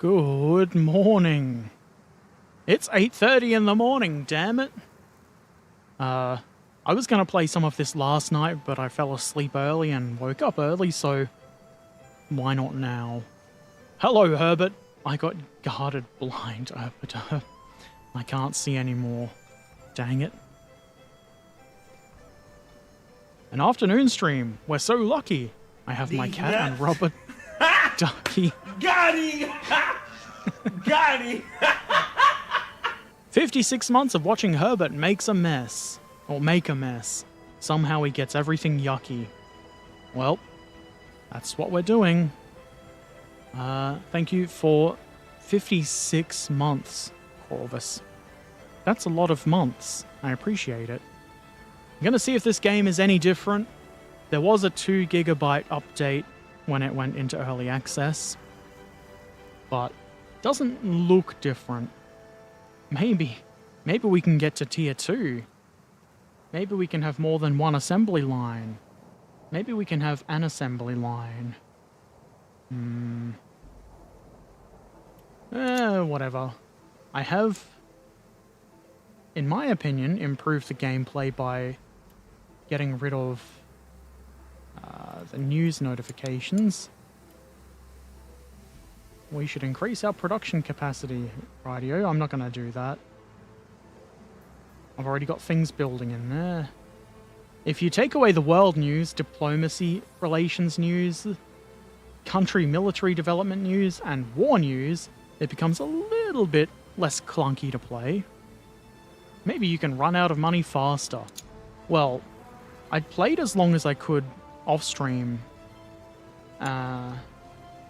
Good morning. It's 8:30 in the morning, damn it. I was going to play some of this last night, but I fell asleep early and woke up early, so why not now? Hello, Herbert. I got guarded blind, Erpaderp. I can't see anymore. Dang it. An afternoon stream. We're so lucky. I have my cat and Robert Ducky. Got him! Got him! 56 months of watching Herbert makes a mess. Or make a mess. Somehow he gets everything yucky. Well, that's what we're doing. Thank you for 56 months, Corvus. That's a lot of months. I appreciate it. I'm gonna see if this game is any different. There was a 2 GB update when it went into early access, but it doesn't look different. Maybe we can get to tier 2. Maybe we can have more than one assembly line. Maybe we can have an assembly line. Whatever. I have, in my opinion, improved the gameplay by getting rid of the news notifications. We should increase our production capacity, rightio. I'm not going to do that. I've already got things building in there. If you take away the world news, diplomacy, relations news, country military development news, and war news, it becomes a little bit less clunky to play. Maybe you can run out of money faster. Well, I played as long as I could off stream, and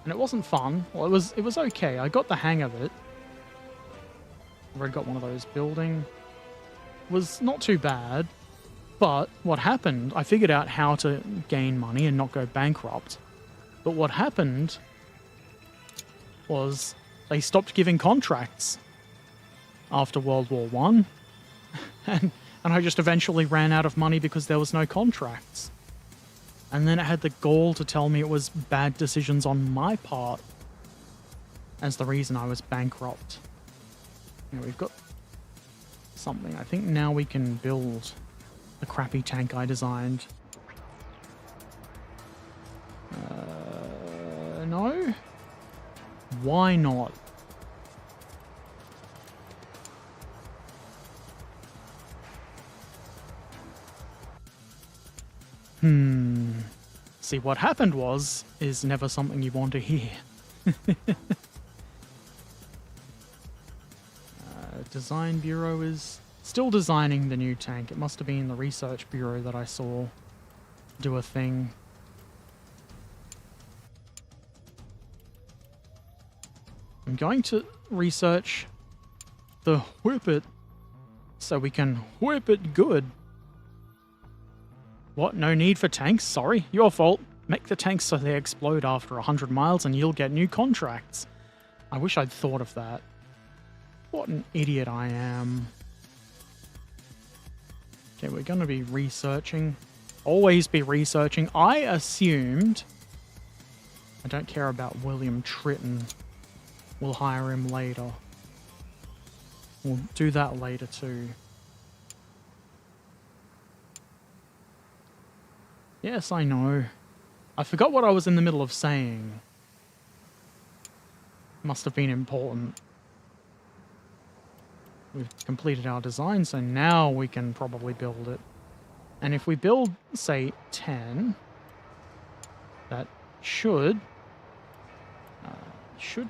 it wasn't fun. Well, it was okay. I got the hang of it. I've already got one of those building. It was not too bad, but what happened, I figured out how to gain money and not go bankrupt. But what happened was they stopped giving contracts after World War One, and I just eventually ran out of money because there was no contracts. And then it had the gall to tell me it was bad decisions on my part as the reason I was bankrupt. You know, we've got something. I think now we can build the crappy tank I designed. No? Why not? See, what happened is never something you want to hear. Design Bureau is still designing the new tank. It must have been the Research Bureau that I saw do a thing. I'm going to research the Whippet so we can whip it good. What? No need for tanks? Sorry, your fault. Make the tanks so they explode after 100 miles and you'll get new contracts. I wish I'd thought of that. What an idiot I am. Okay, we're going to be researching. Always be researching. I assumed... I don't care about William Tritton. We'll hire him later. We'll do that later too. Yes, I know. I forgot what I was in the middle of saying. Must have been important. We've completed our design, so now we can probably build it. And if we build, say, 10, that should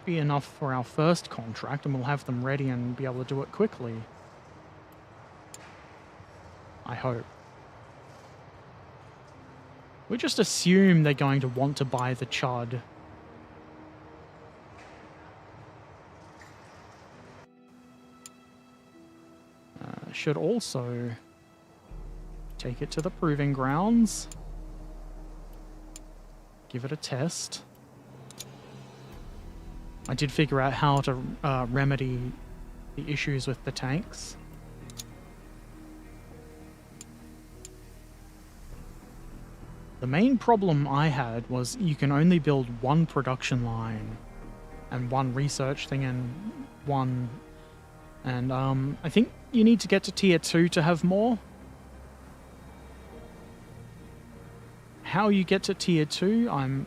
be enough for our first contract, and we'll have them ready and be able to do it quickly. I hope. We just assume they're going to want to buy the chud. Should also take it to the proving grounds. Give it a test. I did figure out how to remedy the issues with the tanks. The main problem I had was you can only build one production line and 1 research thing and 1... And I think you need to get to tier 2 to have more. How you get to tier 2, I'm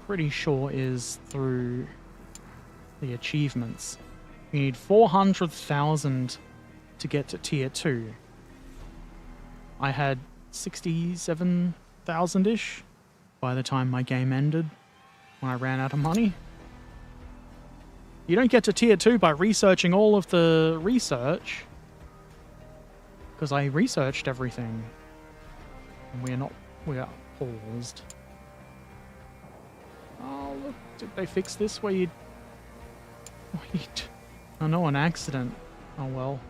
pretty sure is through the achievements. You need 400,000 to get to tier 2. I had 67,000-ish by the time my game ended, when I ran out of money. You don't get to tier 2 by researching all of the research, because I researched everything. And we are paused. Oh, look, did they fix this where you... Wait. Oh no, an accident. Oh well.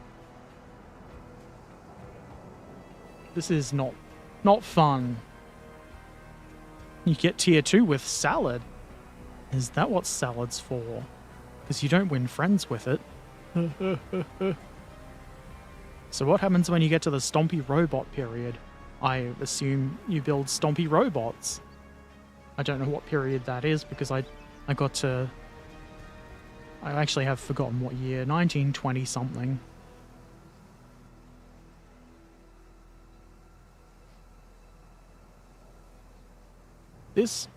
This is not fun. You get tier 2 with salad. Is that what salad's for? Because you don't win friends with it. So what happens when you get to the Stompy Robot period? I assume you build Stompy Robots. I don't know what period that is because I got to... I actually have forgotten what year. 1920 something. This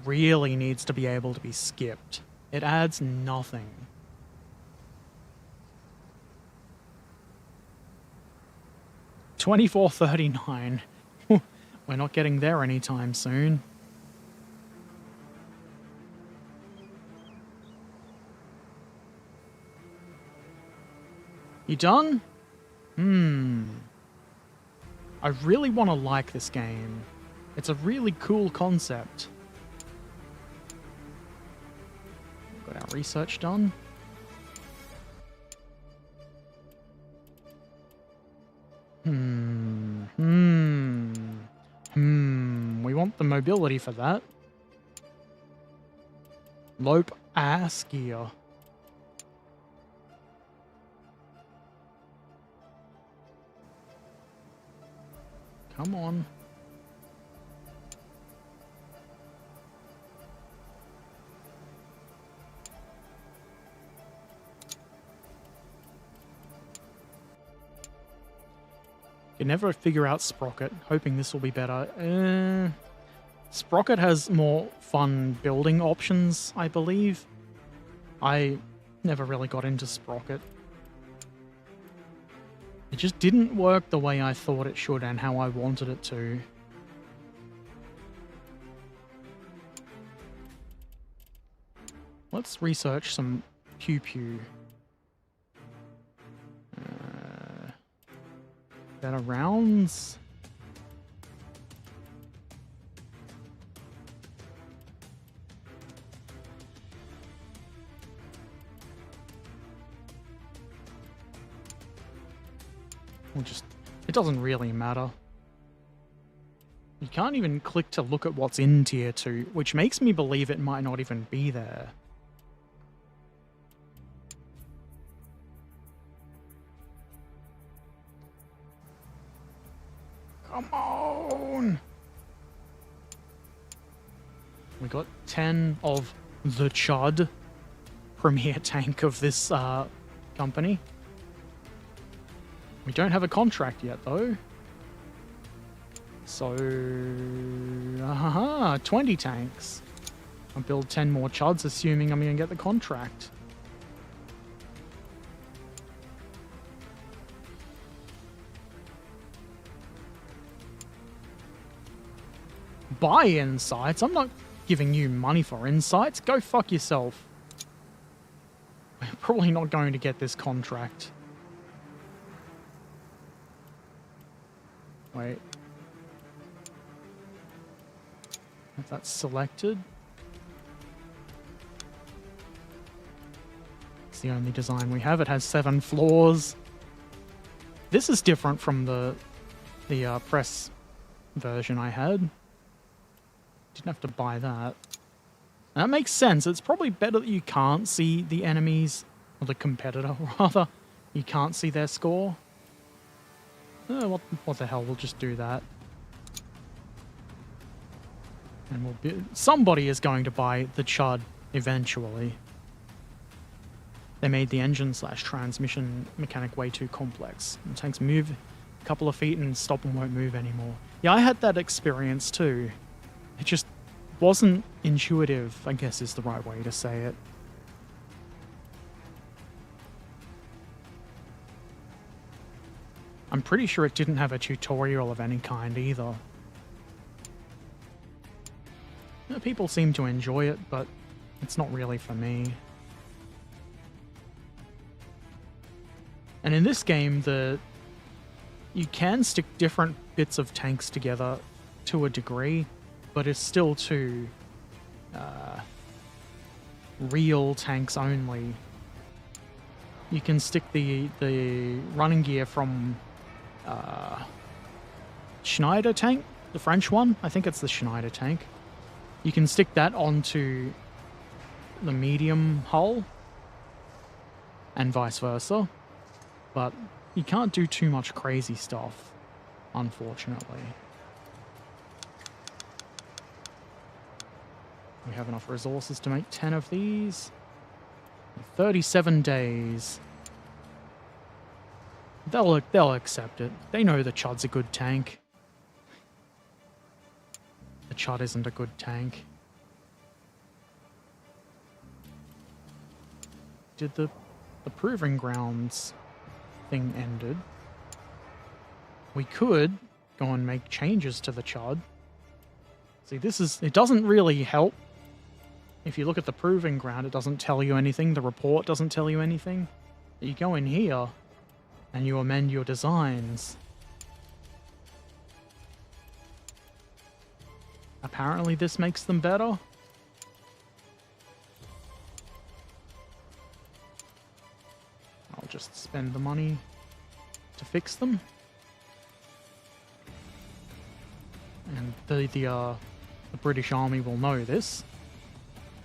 really needs to be able to be skipped. It adds nothing. $24.39. We're not getting there anytime soon. You done? I really want to like this game. It's a really cool concept. Got our research done. We want the mobility for that. Lope ass gear. Come on. Can never figure out Sprocket, hoping this will be better. Sprocket has more fun building options, I believe. I never really got into Sprocket. It just didn't work the way I thought it should and how I wanted it to. Let's research some pew-pew. Better rounds? It doesn't really matter. You can't even click to look at what's in tier 2, which makes me believe it might not even be there. Come on! We got 10 of the Chud, premier tank of this company. We don't have a contract yet, though. So... 20 tanks. I'll build 10 more Chuds, assuming I'm going to get the contract. Buy insights? I'm not giving you money for insights. Go fuck yourself. We're probably not going to get this contract. Wait. If that's selected. It's the only design we have. It has 7 floors. This is different from the press version I had. Didn't have to buy that. That makes sense. It's probably better that you can't see the enemies, or the competitor, rather. You can't see their score. What the hell, we'll just do that. And somebody is going to buy the Chud eventually. They made the engine/transmission mechanic way too complex. And tanks move a couple of feet and stop and won't move anymore. Yeah, I had that experience too. It just wasn't intuitive, I guess is the right way to say it. I'm pretty sure it didn't have a tutorial of any kind either. People seem to enjoy it, but it's not really for me. And in this game, you can stick different bits of tanks together to a degree, but it's still to real tanks only. You can stick the running gear from Schneider tank, the French one. I think it's the Schneider tank. You can stick that onto the medium hull and vice versa, but you can't do too much crazy stuff, unfortunately. We have enough resources to make 10 of these. 37 days. They'll accept it. They know the Chud's a good tank. The Chud isn't a good tank. Did the proving grounds thing ended? We could go and make changes to the Chud. See, it doesn't really help. If you look at the proving ground, it doesn't tell you anything. The report doesn't tell you anything. You go in here and you amend your designs. Apparently this makes them better. I'll just spend the money to fix them. And the British Army will know this,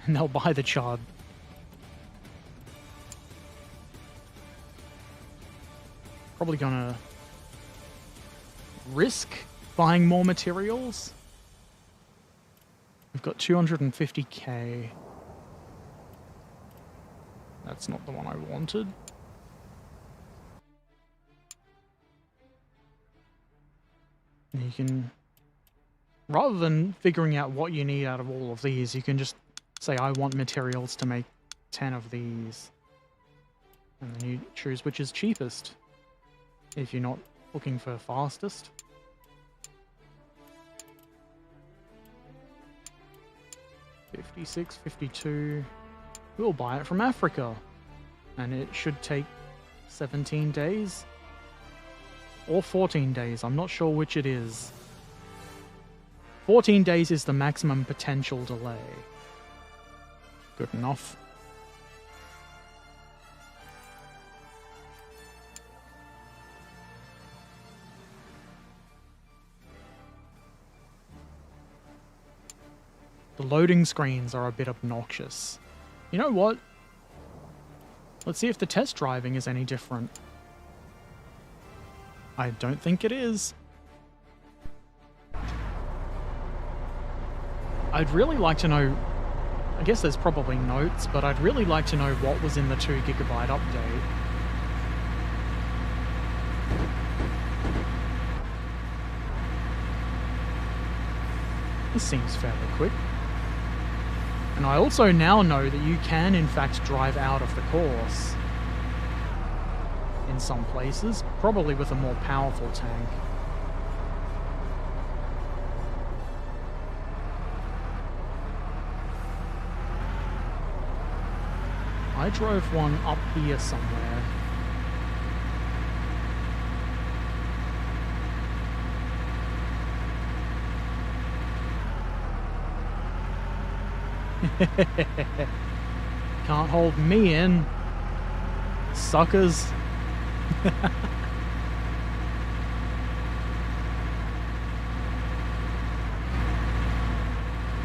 and they'll buy the Chud. Probably gonna risk buying more materials. We've got 250k. That's not the one I wanted. And you can, rather than figuring out what you need out of all of these, you can just say, I want materials to make 10 of these. And then you choose which is cheapest, if you're not looking for fastest. $56, $52. We'll buy it from Africa. And it should take 17 days. Or 14 days. I'm not sure which it is. 14 days is the maximum potential delay. Good enough. The loading screens are a bit obnoxious. You know what? Let's see if the test driving is any different. I don't think it is. I'd really like to know, I guess there's probably notes, but I'd really like to know what was in the 2 GB update. This seems fairly quick. And I also now know that you can in fact drive out of the course in some places, probably with a more powerful tank. I drove one up here somewhere. Can't hold me in, suckers.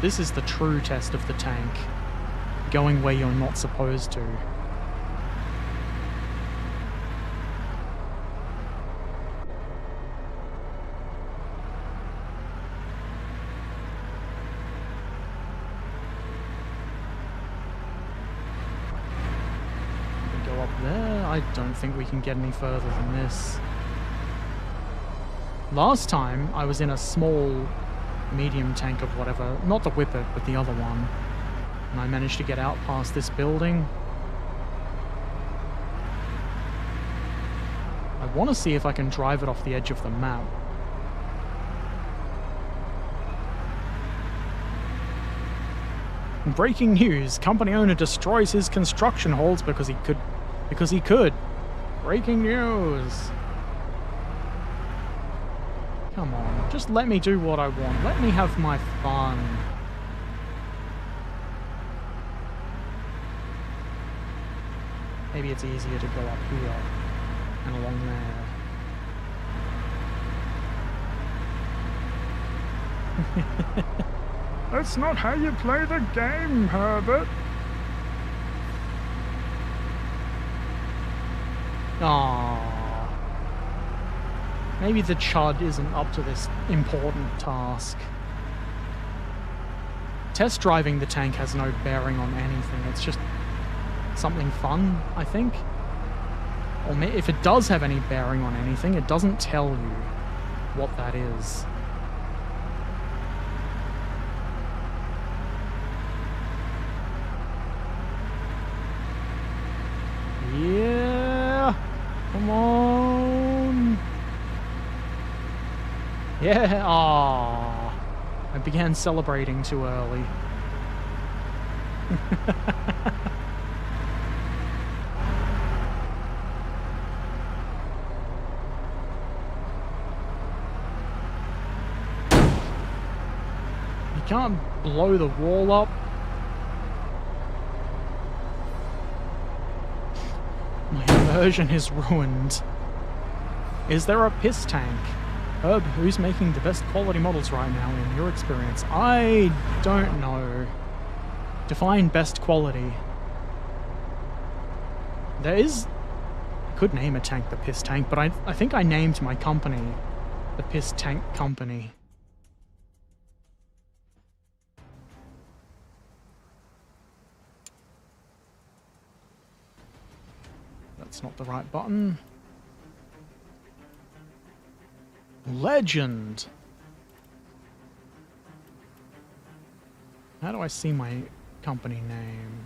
This is the true test of the tank. Going where you're not supposed to. stop there. I don't think we can get any further than this. Last time, I was in a small, medium tank of whatever. Not the Whippet, but the other one. And I managed to get out past this building. I want to see if I can drive it off the edge of the map. Breaking news. Company owner destroys his construction halls because he could. Breaking news. Come on, just let me do what I want. Let me have my fun. Maybe it's easier to go up here and along there. That's not how you play the game, Herbert. Aww. Maybe the Chud isn't up to this important task. Test driving the tank has no bearing on anything. It's just something fun, I think. Or if it does have any bearing on anything, it doesn't tell you what that is. Yeah! Come on! Yeah! Aww. I began celebrating too early. You can't blow the wall up. My immersion is ruined. Is there a piss tank? Herb, who's making the best quality models right now in your experience? I don't know. Define best quality. There is... I could name a tank the Piss Tank, but I think I named my company the Piss Tank Company. That's not the right button. Legend! How do I see my company name?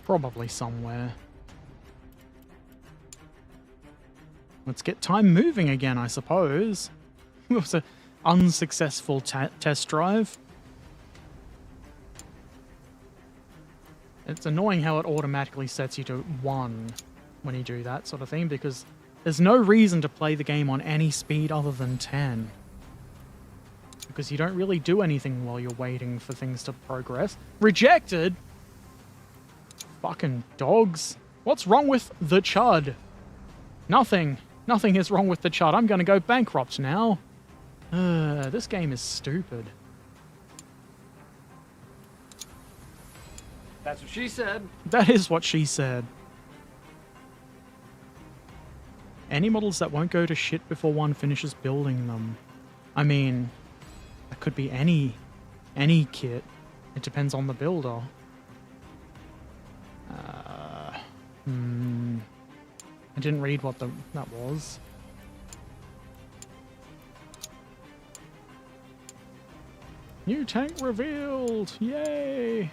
Probably somewhere. Let's get time moving again, I suppose. It was an unsuccessful test drive. It's annoying how it automatically sets you to 1 when you do that sort of thing, because there's no reason to play the game on any speed other than 10. Because you don't really do anything while you're waiting for things to progress. Rejected? Fucking dogs. What's wrong with the Chud? Nothing. Nothing is wrong with the Chud. I'm gonna go bankrupt now. This game is stupid. That's what she said. That is what she said. Any models that won't go to shit before one finishes building them. I mean, that could be any kit. It depends on the builder. I didn't read what that was. New tank revealed! Yay!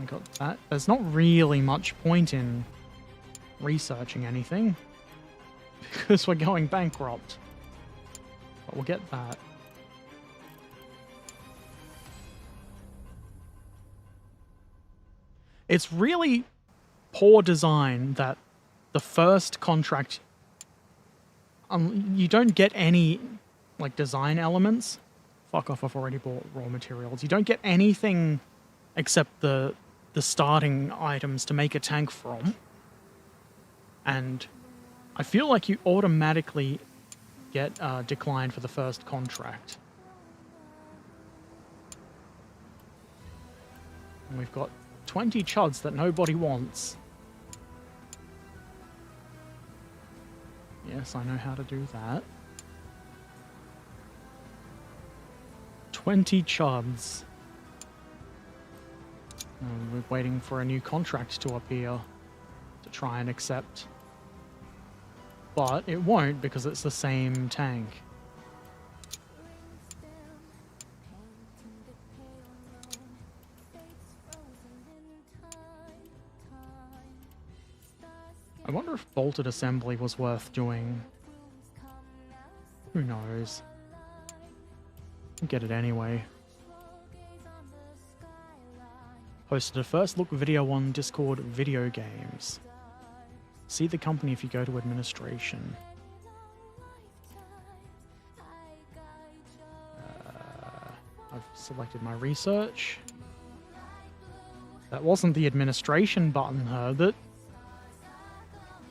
I got that. There's not really much point in researching anything because we're going bankrupt. But we'll get that. It's really poor design that the first contract, you don't get any like design elements. Fuck off, I've already bought raw materials. You don't get anything except the starting items to make a tank from. And I feel like you automatically get declined for the first contract. And we've got 20 chuds that nobody wants. Yes, I know how to do that. 20 chuds. We're waiting for a new contract to appear to try and accept. But it won't because it's the same tank. I wonder if bolted assembly was worth doing. Who knows? I'll get it anyway. Posted a first look video on Discord video games. See the company if you go to administration. I've selected my research. That wasn't the administration button, Herbert.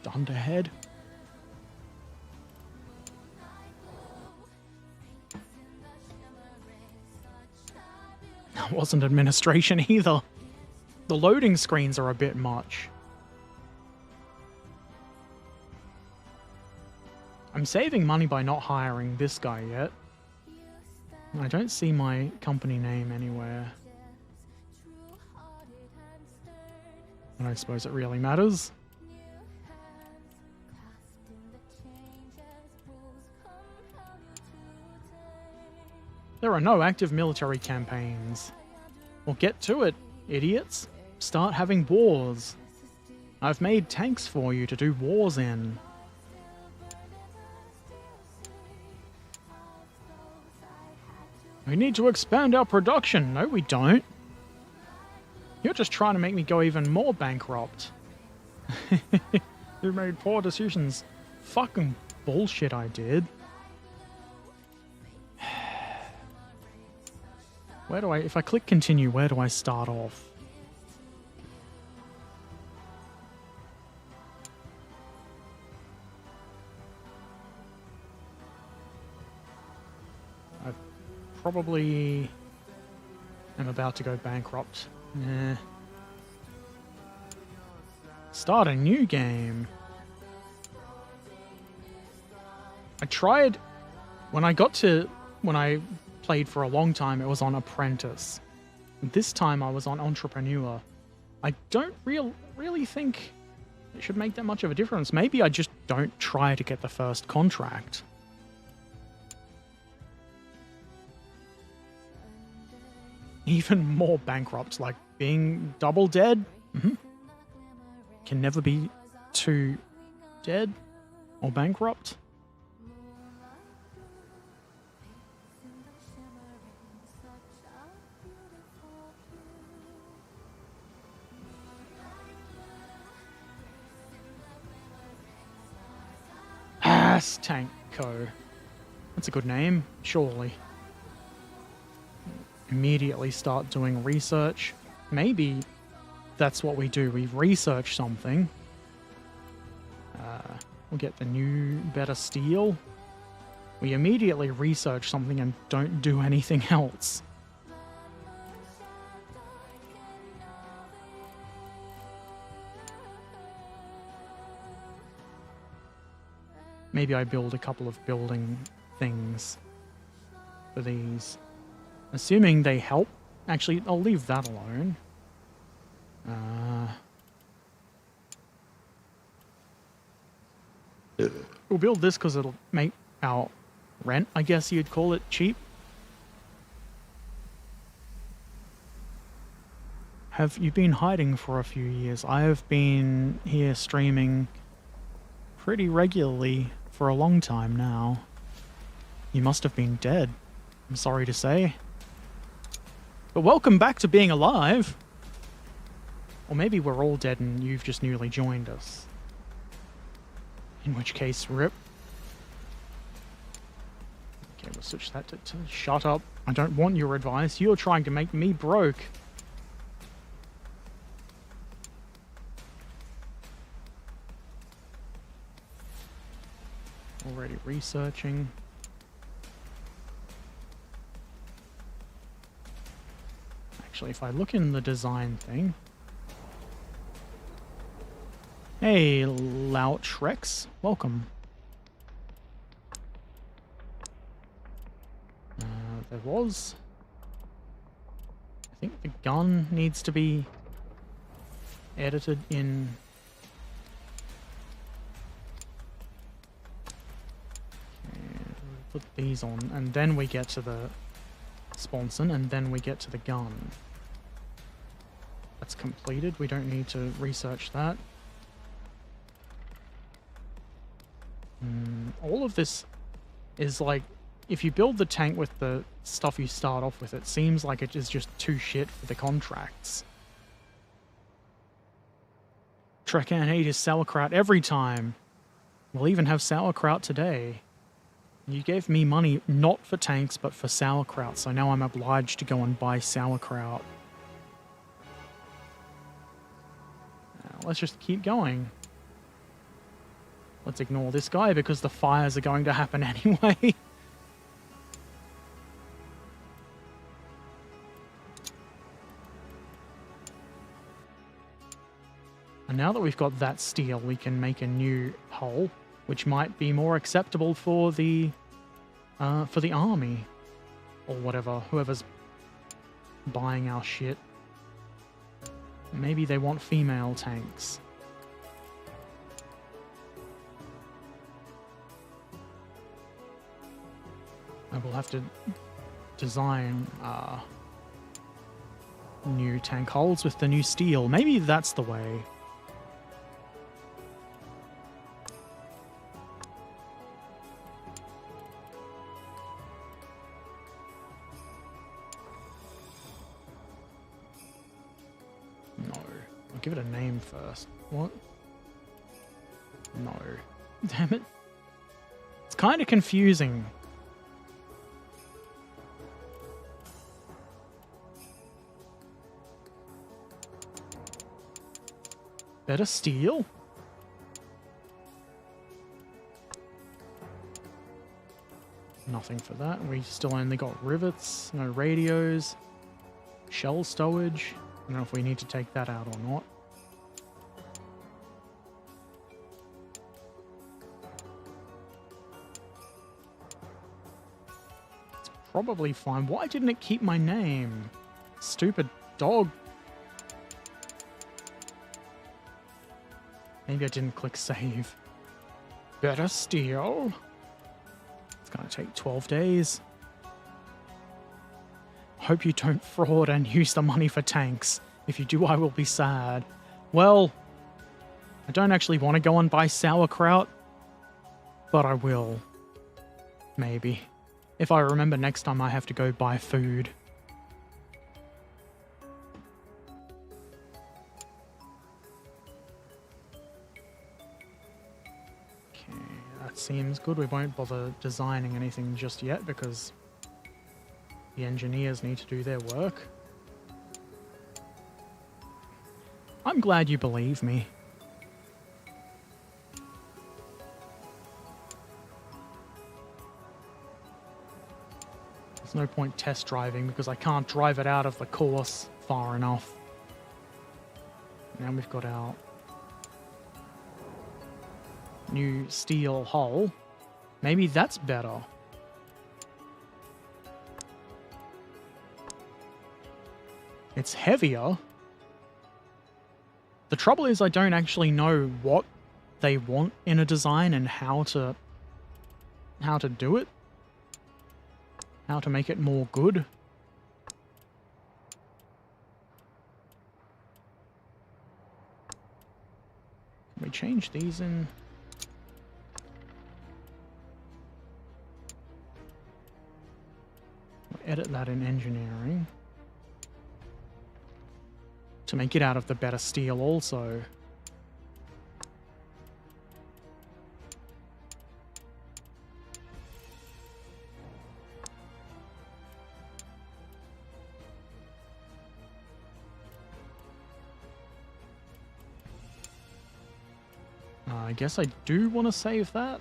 Dunderhead. That wasn't administration either. The loading screens are a bit much. I'm saving money by not hiring this guy yet. I don't see my company name anywhere. I don't suppose it really matters. There are no active military campaigns. Well, get to it, idiots. Start having wars. I've made tanks for you to do wars in. We need to expand our production. No, we don't. You're just trying to make me go even more bankrupt. You made poor decisions. Fucking bullshit I did. Where do I... If I click continue, where do I start off? I probably am about to go bankrupt. Nah. Start a new game. I tried... When I played for a long time, it was on Apprentice. This time I was on Entrepreneur. I don't really think it should make that much of a difference. Maybe I just don't try to get the first contract. Even more bankrupt, like being double dead. Can never be too dead or bankrupt. Tank Co. That's a good name, surely. Immediately start doing research. Maybe that's what we do. We research something. We'll get the new, better steel. We immediately research something and don't do anything else. Maybe I build a couple of building things for these. Assuming they help. Actually, I'll leave that alone. We'll build this because it'll make our rent, I guess you'd call it, cheap. Have you been hiding for a few years? I have been here streaming pretty regularly for a long time now. You must have been dead, I'm sorry to say. But welcome back to being alive. Or maybe we're all dead and you've just newly joined us. In which case, rip. Okay, we'll switch that to shut up. I don't want your advice. You're trying to make me broke. Already researching. Actually, if I look in the design thing... Hey, Louch Rex. Welcome. There was think the gun needs to be edited in... Okay, put these on, and then we get to the sponson, and then we get to the gun. That's completed. We don't need to research that. All of this is like, if you build the tank with the stuff you start off with, it seems like it is just too shit for the contracts. Trekan eat his sauerkraut every time. We'll even have sauerkraut today. You gave me money not for tanks, but for sauerkraut, so now I'm obliged to go and buy sauerkraut. Let's just keep going. Let's ignore this guy because the fires are going to happen anyway. And now that we've got that steel, we can make a new hull, which might be more acceptable for the army, or whatever, whoever's buying our shit. Maybe they want female tanks. And we'll have to design new tank hulls with the new steel. Maybe that's the way. Give it a name first. What? No. Damn it. It's kind of confusing. Better steel? Nothing for that. We still only got rivets, no radios, shell stowage. I don't know if we need to take that out or not. It's probably fine. Why didn't it keep my name? Stupid dog. Maybe I didn't click save. Better steel. It's gonna take 12 days. Hope you don't fraud and use the money for tanks. If you do, I will be sad. Well, I don't actually want to go and buy sauerkraut, but I will. Maybe. If I remember next time I have to go buy food. Okay, that seems good. We won't bother designing anything just yet because the engineers need to do their work. I'm glad you believe me. There's no point test driving because I can't drive it out of the course far enough. Now we've got our new steel hull. Maybe that's better. It's heavier. The trouble is I don't actually know what they want in a design and how to do it. How to make it more good. Can we change these in? We'll edit that in engineering. To make it out of the better steel also. I guess I do want to save that.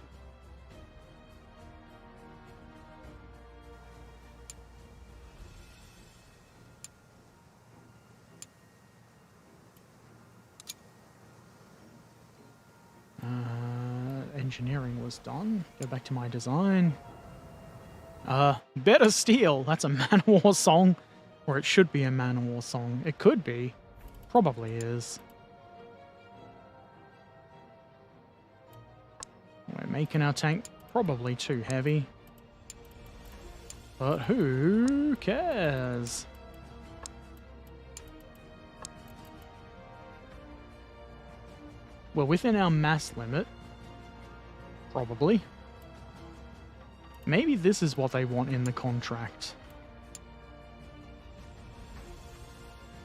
Engineering was done. Go back to my design. Better steel. That's a Manowar song. Or it should be a Man-O-War song. It could be. Probably is. We're making our tank probably too heavy. But who cares? We're within our mass limit. Probably. Maybe this is what they want in the contract.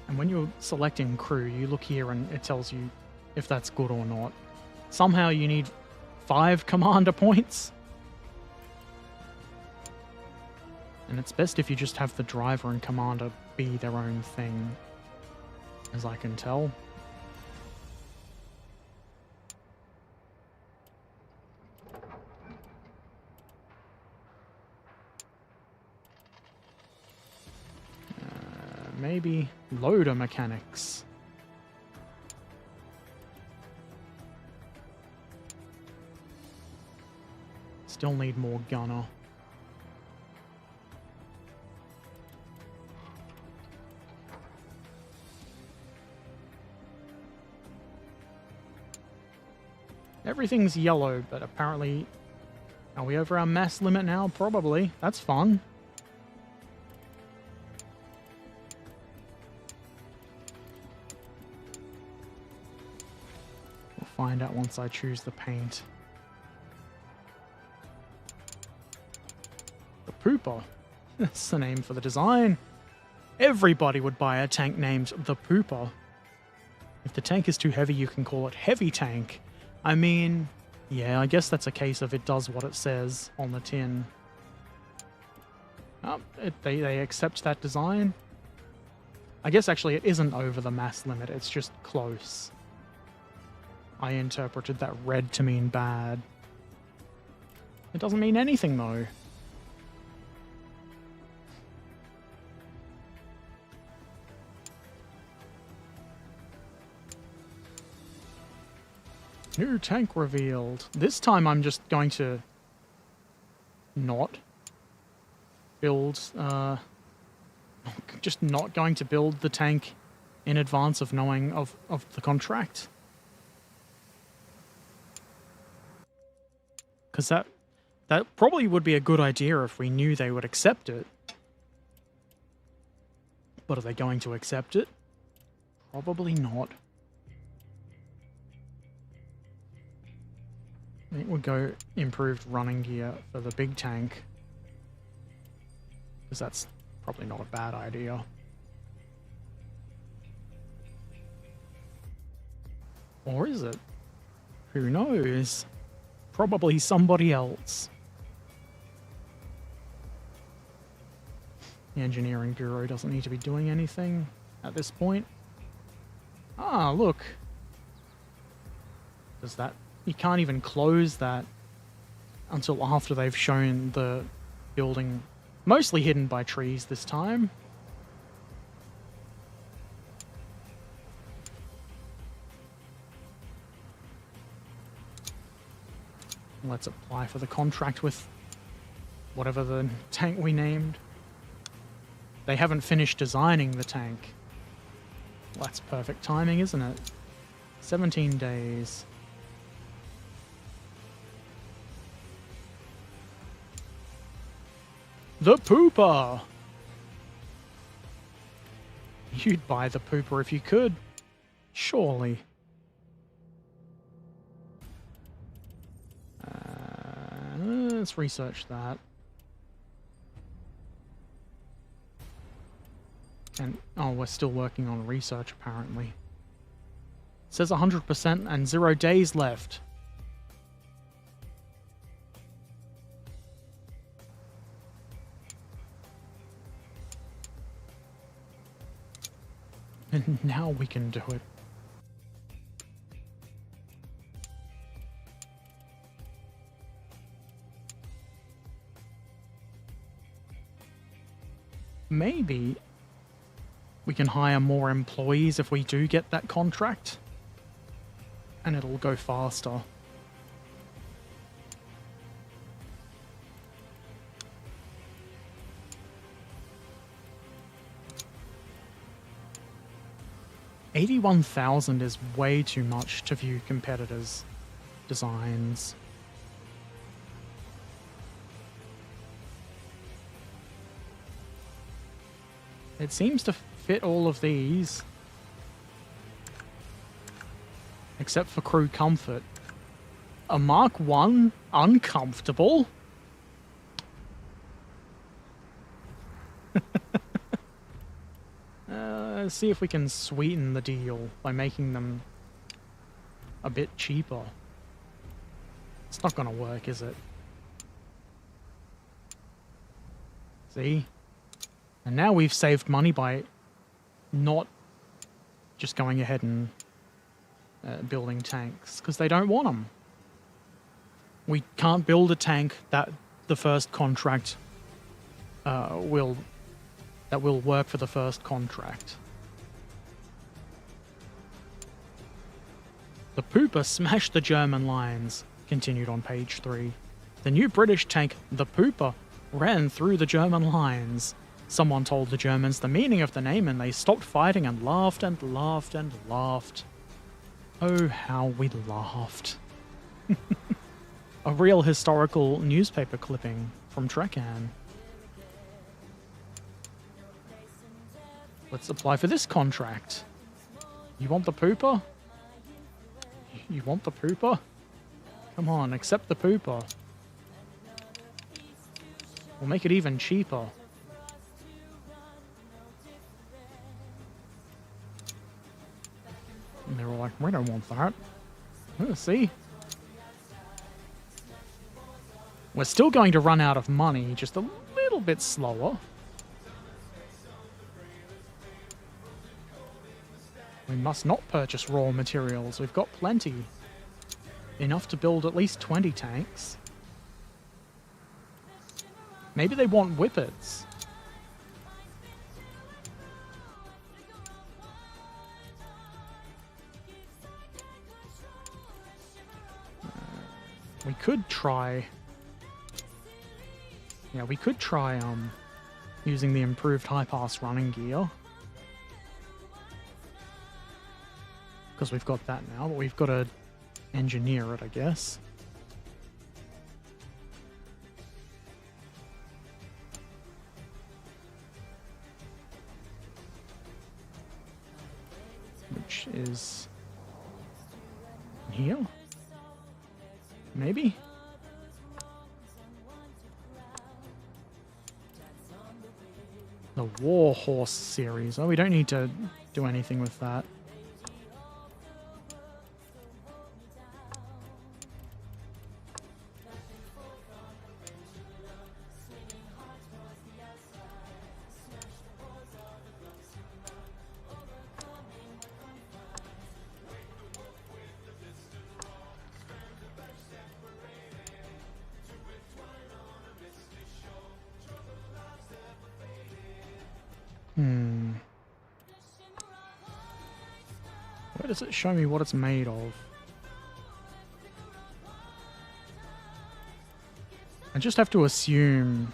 And when you're selecting crew, you look here and it tells you if that's good or not. Somehow you need 5 commander points. And it's best if you just have the driver and commander be their own thing, as I can tell. Maybe loader mechanics. Still need more gunner. Everything's yellow, but apparently... Are we over our mass limit now? Probably. That's fun. We'll find out once I choose the paint. The Pooper. That's the name for the design. Everybody would buy a tank named the Pooper. If the tank is too heavy, you can call it Heavy Tank. I mean, yeah, I guess that's a case of it does what it says on the tin. They accept that design. I guess actually it isn't over the mass limit, it's just close. I interpreted that red to mean bad. It doesn't mean anything though. New tank revealed. This time I'm just going to not build, just not going to build the tank in advance of knowing of the contract. Because that probably would be a good idea if we knew they would accept it. But are they going to accept it? Probably not. I think we'll go improved running gear for the big tank. Because that's probably not a bad idea. Or is it? Who knows? Probably somebody else. The Engineering Bureau doesn't need to be doing anything at this point. Ah, look. Does that... You can't even close that until after they've shown the building, mostly hidden by trees this time. Let's apply for the contract with whatever the tank we named. They haven't finished designing the tank. Well, that's perfect timing, isn't it? 17 days. The Pooper! You'd buy the Pooper if you could. Surely. Let's research that. And, oh, we're still working on research, apparently. It says 100% and 0 days left. And now we can do it. Maybe we can hire more employees if we do get that contract. And it'll go faster. 81,000 is way too much to view competitors' designs. It seems to fit all of these. Except for crew comfort. A Mark 1 uncomfortable? Let's see if we can sweeten the deal by making them a bit cheaper. It's not gonna work, is it? See? And now we've saved money by not just going ahead and building tanks, because they don't want them. We can't build a tank that the first contract will work for the first contract. The Pooper smashed the German lines, continued on page 3. The new British tank, the Pooper, ran through the German lines. Someone told the Germans the meaning of the name and they stopped fighting and laughed and laughed and laughed. Oh, how we laughed. A real historical newspaper clipping from Trekkan. Let's apply for this contract. You want the Pooper? You want the Pooper? Come on, accept the Pooper. We'll make it even cheaper. And they were like, we don't want that. See? We're still going to run out of money, just a little bit slower. We must not purchase raw materials. We've got plenty. Enough to build at least 20 tanks. Maybe they want whippets. We could try... Yeah, we could try using the improved high-pass running gear. Because we've got that now, but we've got to engineer it, I guess. Which is here? Maybe? The War Horse series. Oh, we don't need to do anything with that. Where does it show me what it's made of? I just have to assume...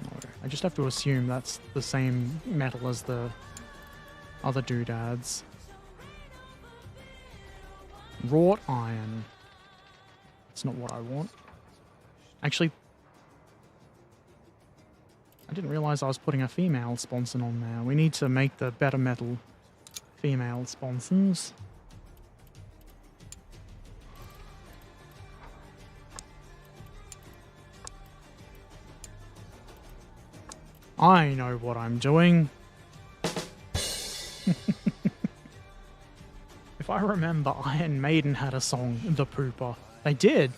No, I just have to assume that's the same metal as the other doodads. Wrought iron. That's not what I want. Actually, I didn't realize I was putting a female sponson on there. We need to make the better metal female sponsons. I know what I'm doing. If I remember, Iron Maiden had a song, The Pooper. They did.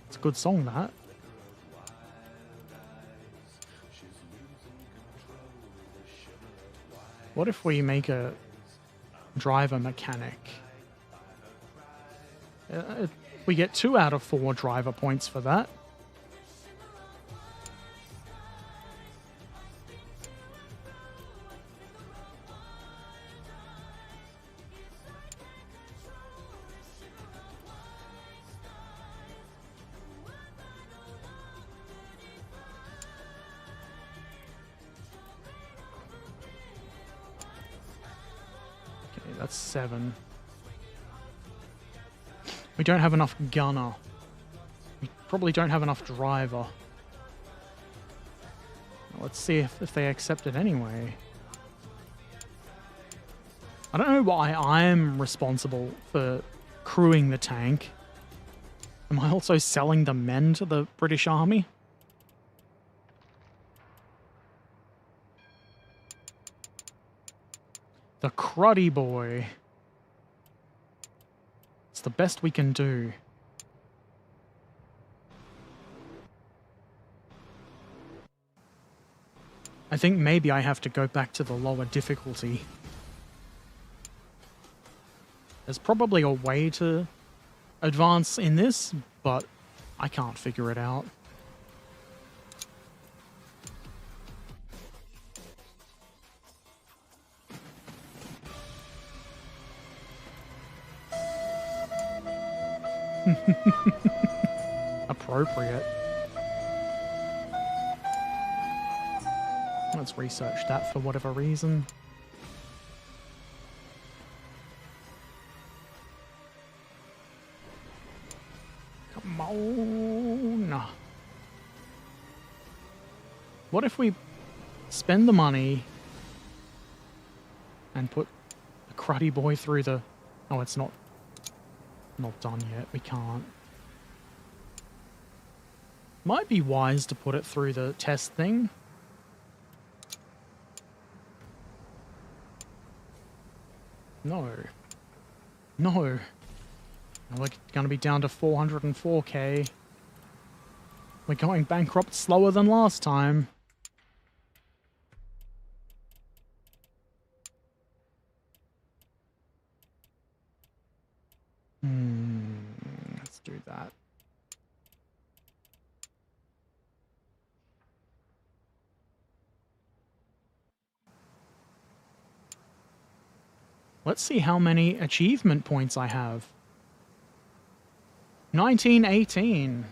It's a good song, that. What if we make a driver mechanic? We get 2 out of 4 driver points for that. That's 7. We don't have enough gunner. We probably don't have enough driver. Let's see if they accept it anyway. I don't know why I'm responsible for crewing the tank. Am I also selling the men to the British Army? The cruddy boy. It's the best we can do. I think maybe I have to go back to the lower difficulty. There's probably a way to advance in this, but I can't figure it out. Appropriate. Let's research that for whatever reason. Come on. What if we spend the money and put the cruddy boy through the... Oh, it's not done yet. We can't. Might be wise to put it through the test thing. No. No. We're going to be down to 404k. We're going bankrupt slower than last time. Let's do that. Let's see how many achievement points I have. 1918.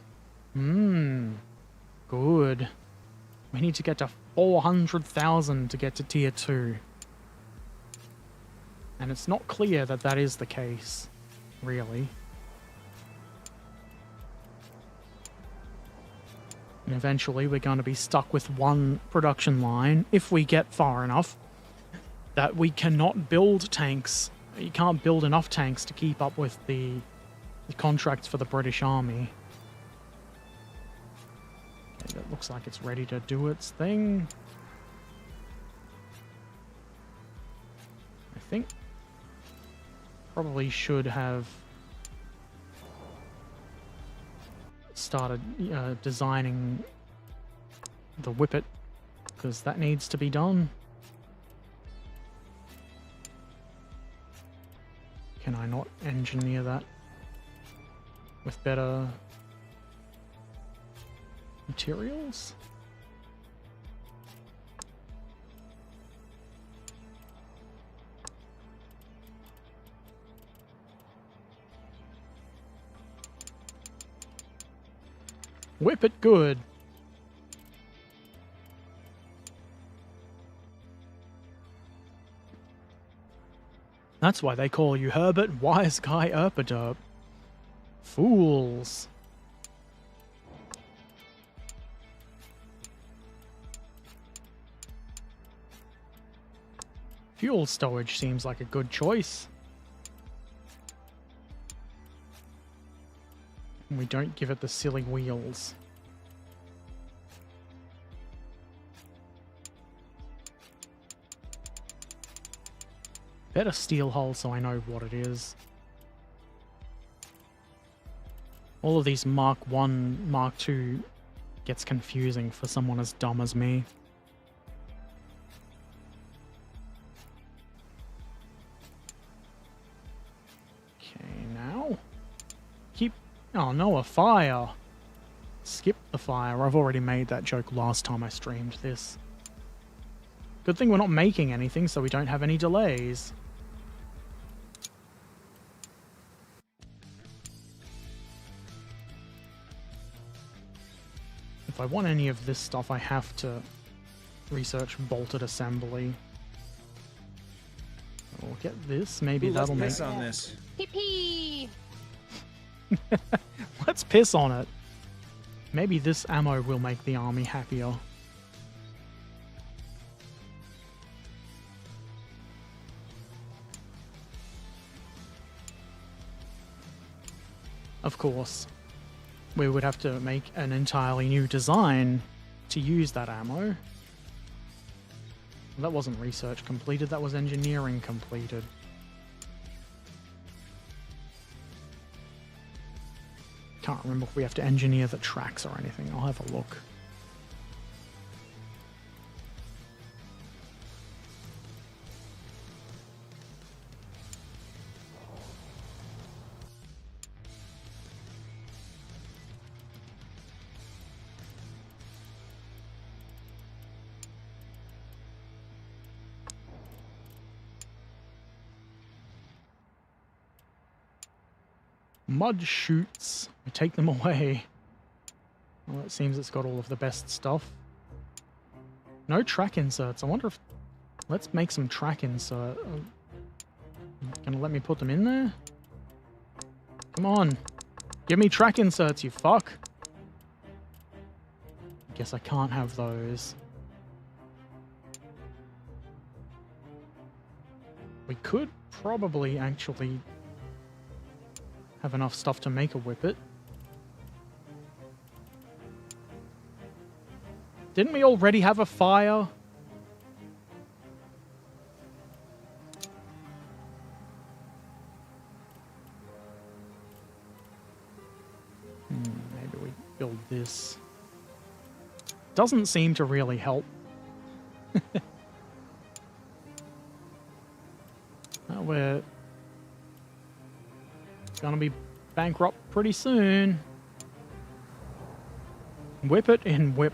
Good. We need to get to 400,000 to get to tier 2. And it's not clear that that is the case, really. And eventually we're going to be stuck with one production line, if we get far enough, that we cannot build tanks. You can't build enough tanks to keep up with the contracts for the British Army. Okay, that looks like it's ready to do its thing. I think probably should have started designing the whippet, because that needs to be done. Can I not engineer that with better materials? Whip it good. That's why they call you Herbert Wise Guy Erpaderp. Fools. Fuel storage seems like a good choice. We don't give it the silly wheels. Better steel hull so I know what it is. All of these Mark 1, Mark 2 gets confusing for someone as dumb as me. Okay, now. Keep... Oh no, a fire! Skip the fire. I've already made that joke last time I streamed this. Good thing we're not making anything, so we don't have any delays. If I want any of this stuff, I have to research bolted assembly. We'll get this. Maybe Ooh, let's that'll make... piss on this. Pee pee. Let's piss on it. Maybe this ammo will make the army happier. Of course, we would have to make an entirely new design to use that ammo. That wasn't research completed, that was engineering completed. Can't remember if we have to engineer the tracks or anything. I'll have a look. Mud chutes. We take them away. Well, it seems it's got all of the best stuff. No track inserts. I wonder if... Let's make some track insert. Gonna let me put them in there? Come on. Give me track inserts, you fuck. Guess I can't have those. We could probably actually have enough stuff to make a whippet. Didn't we already have a fire? Maybe we build this. Doesn't seem to really help. We're gonna be bankrupt pretty soon. Whip it and whip.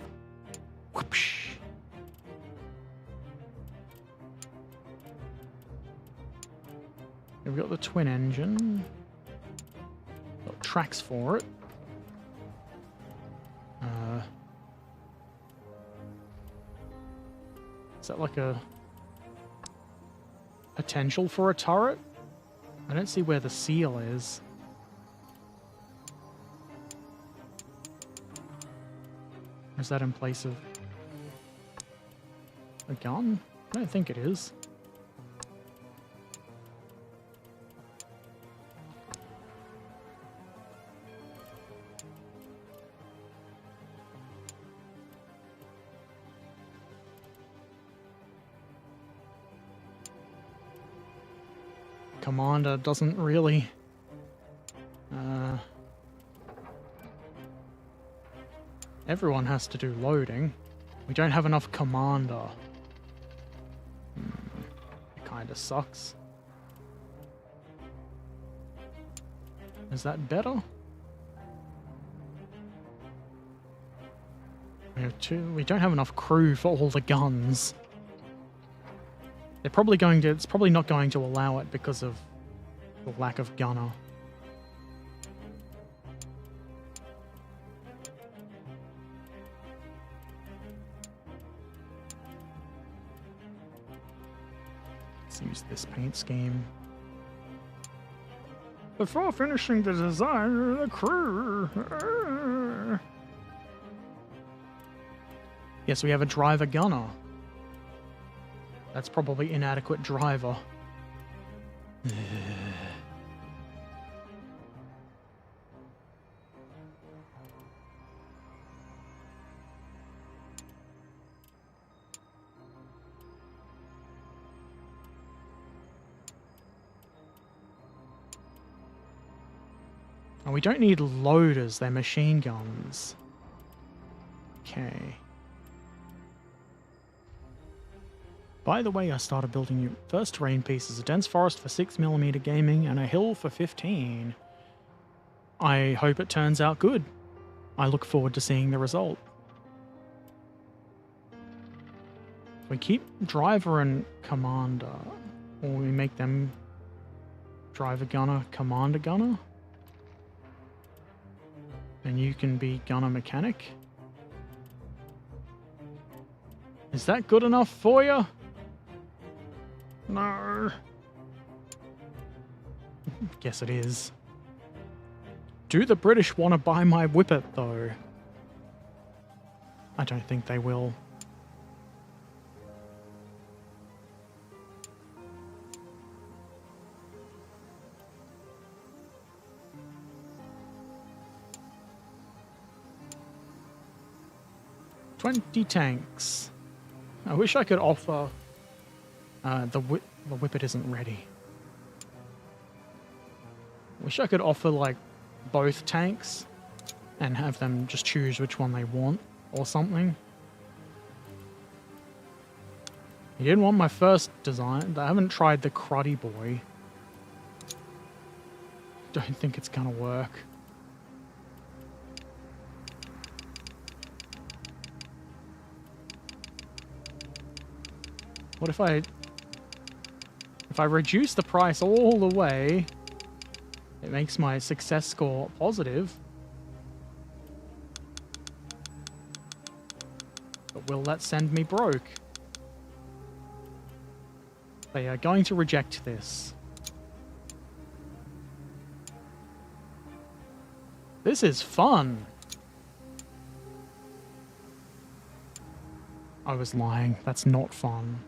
Whoopsh. We've got the twin engine. Got tracks for it. Is that like a potential for a turret? I don't see where the seal is. Or is that in place of a gun? I don't think it is. Commander doesn't really... Everyone has to do loading. We don't have enough commander. It kinda sucks. Is that better? We have two. We don't have enough crew for all the guns. They're probably going to... It's probably not going to allow it because of the lack of gunner. Let's use this paint scheme. Before finishing the design of the crew... Yes, we have a driver gunner. That's probably inadequate driver. Oh, we don't need loaders, they're machine guns. Okay. By the way, I started building your first terrain pieces, a dense forest for 6mm gaming and a hill for 15. I hope it turns out good. I look forward to seeing the result. We keep driver and commander, or we make them driver gunner, commander gunner. And you can be gunner mechanic. Is that good enough for you? No. Guess it is. Do the British want to buy my Whippet, though? I don't think they will. $20 tanks. I wish I could offer... the Whippet isn't ready. Wish I could offer, like, both tanks and have them just choose which one they want or something. You didn't want my first design. I haven't tried the Cruddy Boy. Don't think it's gonna work. What if I reduce the price all the way? It makes my success score positive. But will that send me broke? They are going to reject this. This is fun. I was lying. That's not fun.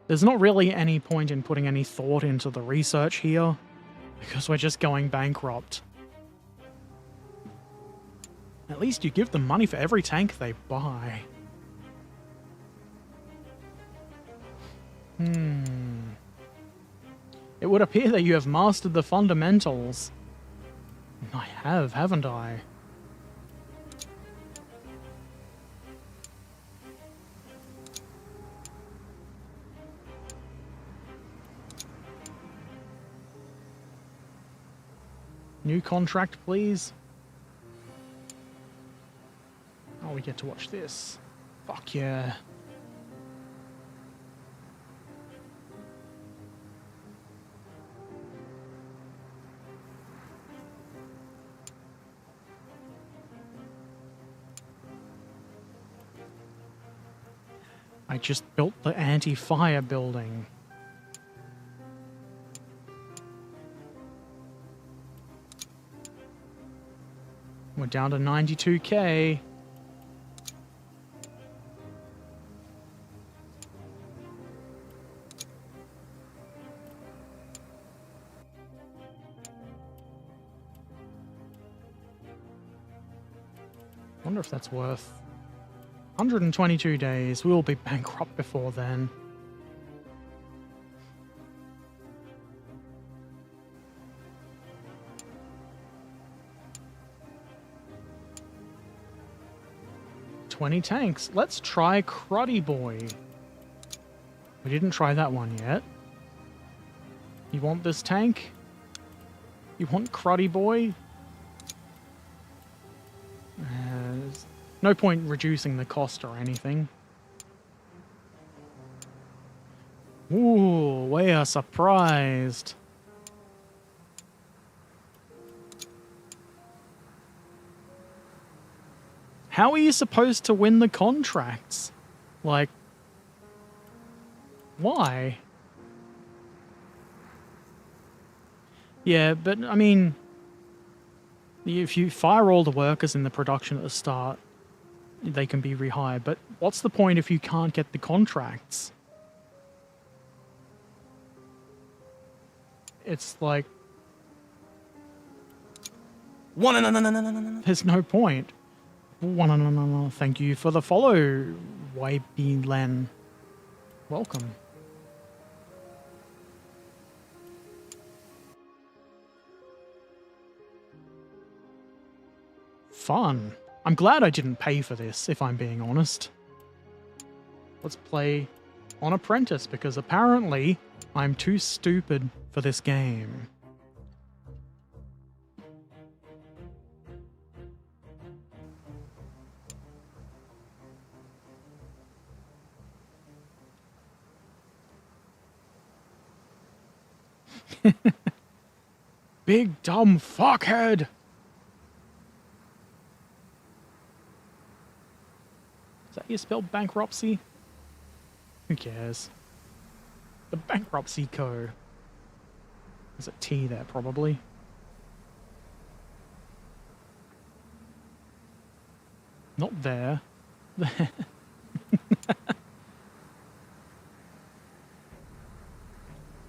There's not really any point in putting any thought into the research here, because we're just going bankrupt. At least you give them money for every tank they buy. It would appear that you have mastered the fundamentals. I have, haven't I? New contract, please. Oh, we get to watch this. Fuck yeah. I just built the anti-fire building. We're down to 92k. Wonder if that's worth 122 days. We'll be bankrupt before then. $20 tanks. Let's try Cruddy Boy. We didn't try that one yet. You want this tank? You want Cruddy Boy? There's no point reducing the cost or anything. Ooh, we are surprised. How are you supposed to win the contracts? Like, why? Yeah, but I mean, if you fire all the workers in the production at the start, they can be rehired. But what's the point if you can't get the contracts? It's like, there's no point. Thank you for the follow, YB Len. Welcome. Fun. I'm glad I didn't pay for this, if I'm being honest. Let's play on Apprentice, because apparently I'm too stupid for this game. Big dumb fuckhead! that you spell bankruptcy? Who cares? The Bankruptcy Co. There's a T there, probably. Not there.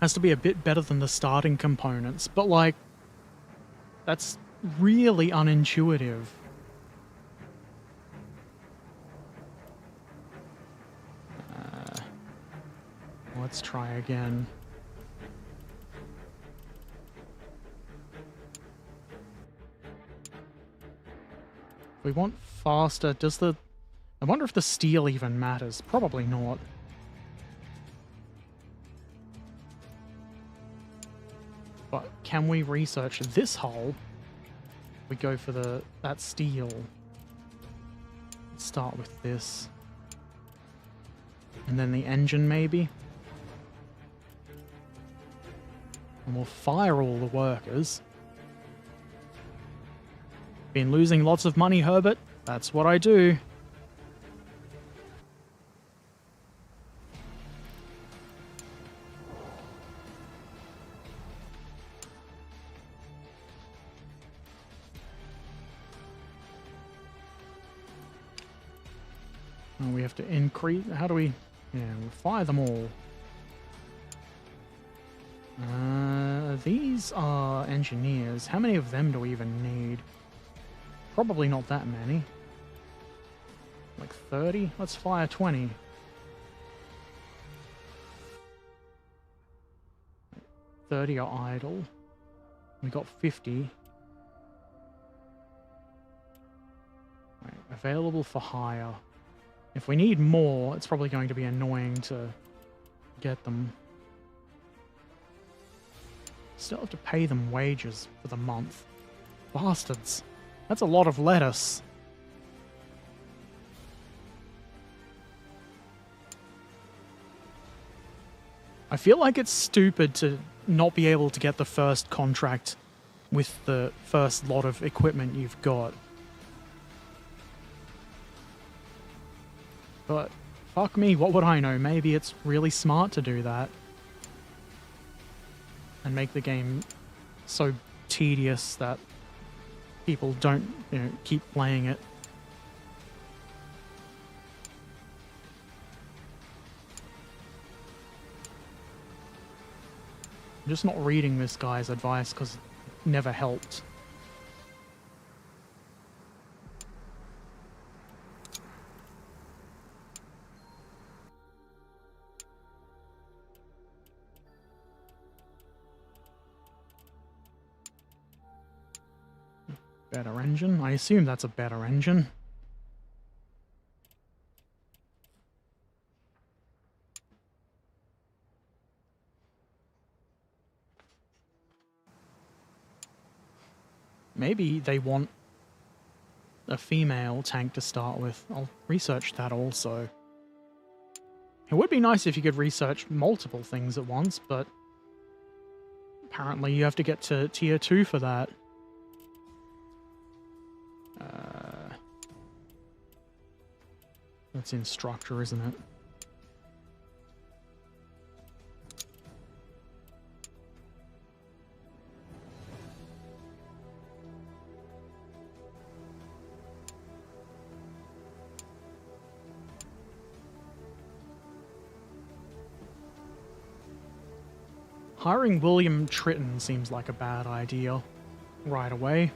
Has to be a bit better than the starting components, but like, that's really unintuitive. Let's try again. We want faster. Does the... I wonder if the steel even matters. Probably not. But can we research this hull? We go for that steel. Let's start with this. And then the engine, maybe? And we'll fire all the workers. Been losing lots of money, Herbert. That's what I do. Oh, we have to increase... How do we... Yeah, we'll fire them all. These are engineers. How many of them do we even need? Probably not that many. Like 30? Let's fire 20. $30 are idle. We got 50. Right, available for hire. If we need more, it's probably going to be annoying to get them. Still have to pay them wages for the month. Bastards. That's a lot of lettuce. I feel like it's stupid to not be able to get the first contract with the first lot of equipment you've got. But fuck me, what would I know? Maybe it's really smart to do that. And make the game so tedious that people don't, keep playing it. I'm just not reading this guy's advice because it never helped. Better engine? I assume that's a better engine. Maybe they want a female tank to start with. I'll research that also. It would be nice if you could research multiple things at once, but apparently you have to get to tier 2 for that. That's instructor, isn't it? Hiring William Tritton seems like a bad idea right away.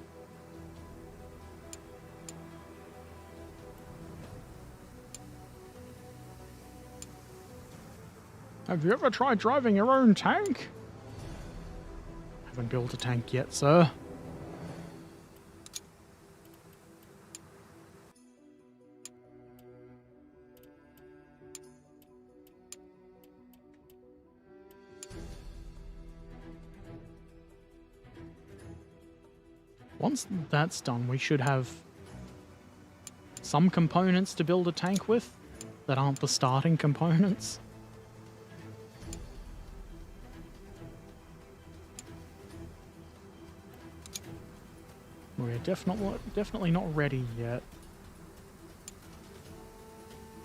Have you ever tried driving your own tank? Haven't built a tank yet, sir. Once that's done, we should have some components to build a tank with that aren't the starting components. We're definitely not ready yet.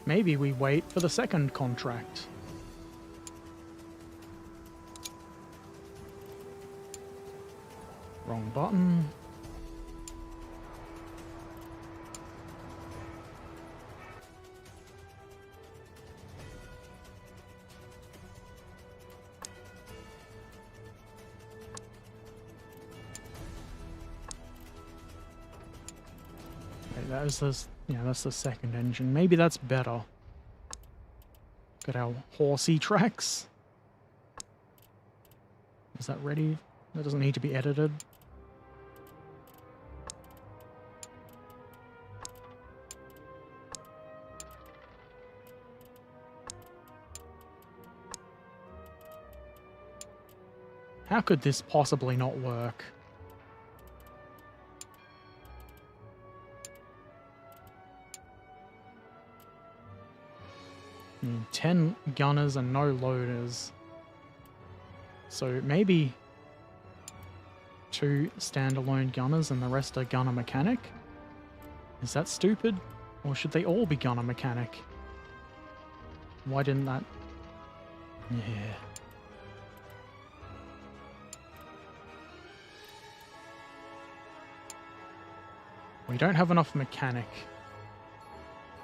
Maybe we wait for the second contract. Wrong button. Okay, that was the, yeah, that's the second engine. Maybe that's better. Got our horsey tracks. Is that ready? That doesn't need to be edited. How could this possibly not work? I mean, 10 gunners and no loaders. So maybe 2 standalone gunners and the rest are gunner mechanic? Is that stupid? Or should they all be gunner mechanic? Why didn't that... Yeah. We don't have enough mechanic.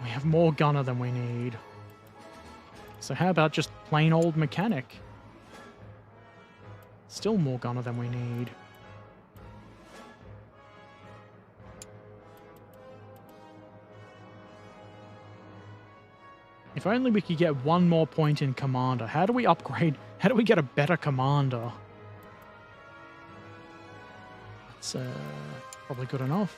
We have more gunner than we need. So how about just plain old mechanic? Still more gunner than we need. If only we could get one more point in commander. How do we upgrade? How do we get a better commander? That's probably good enough.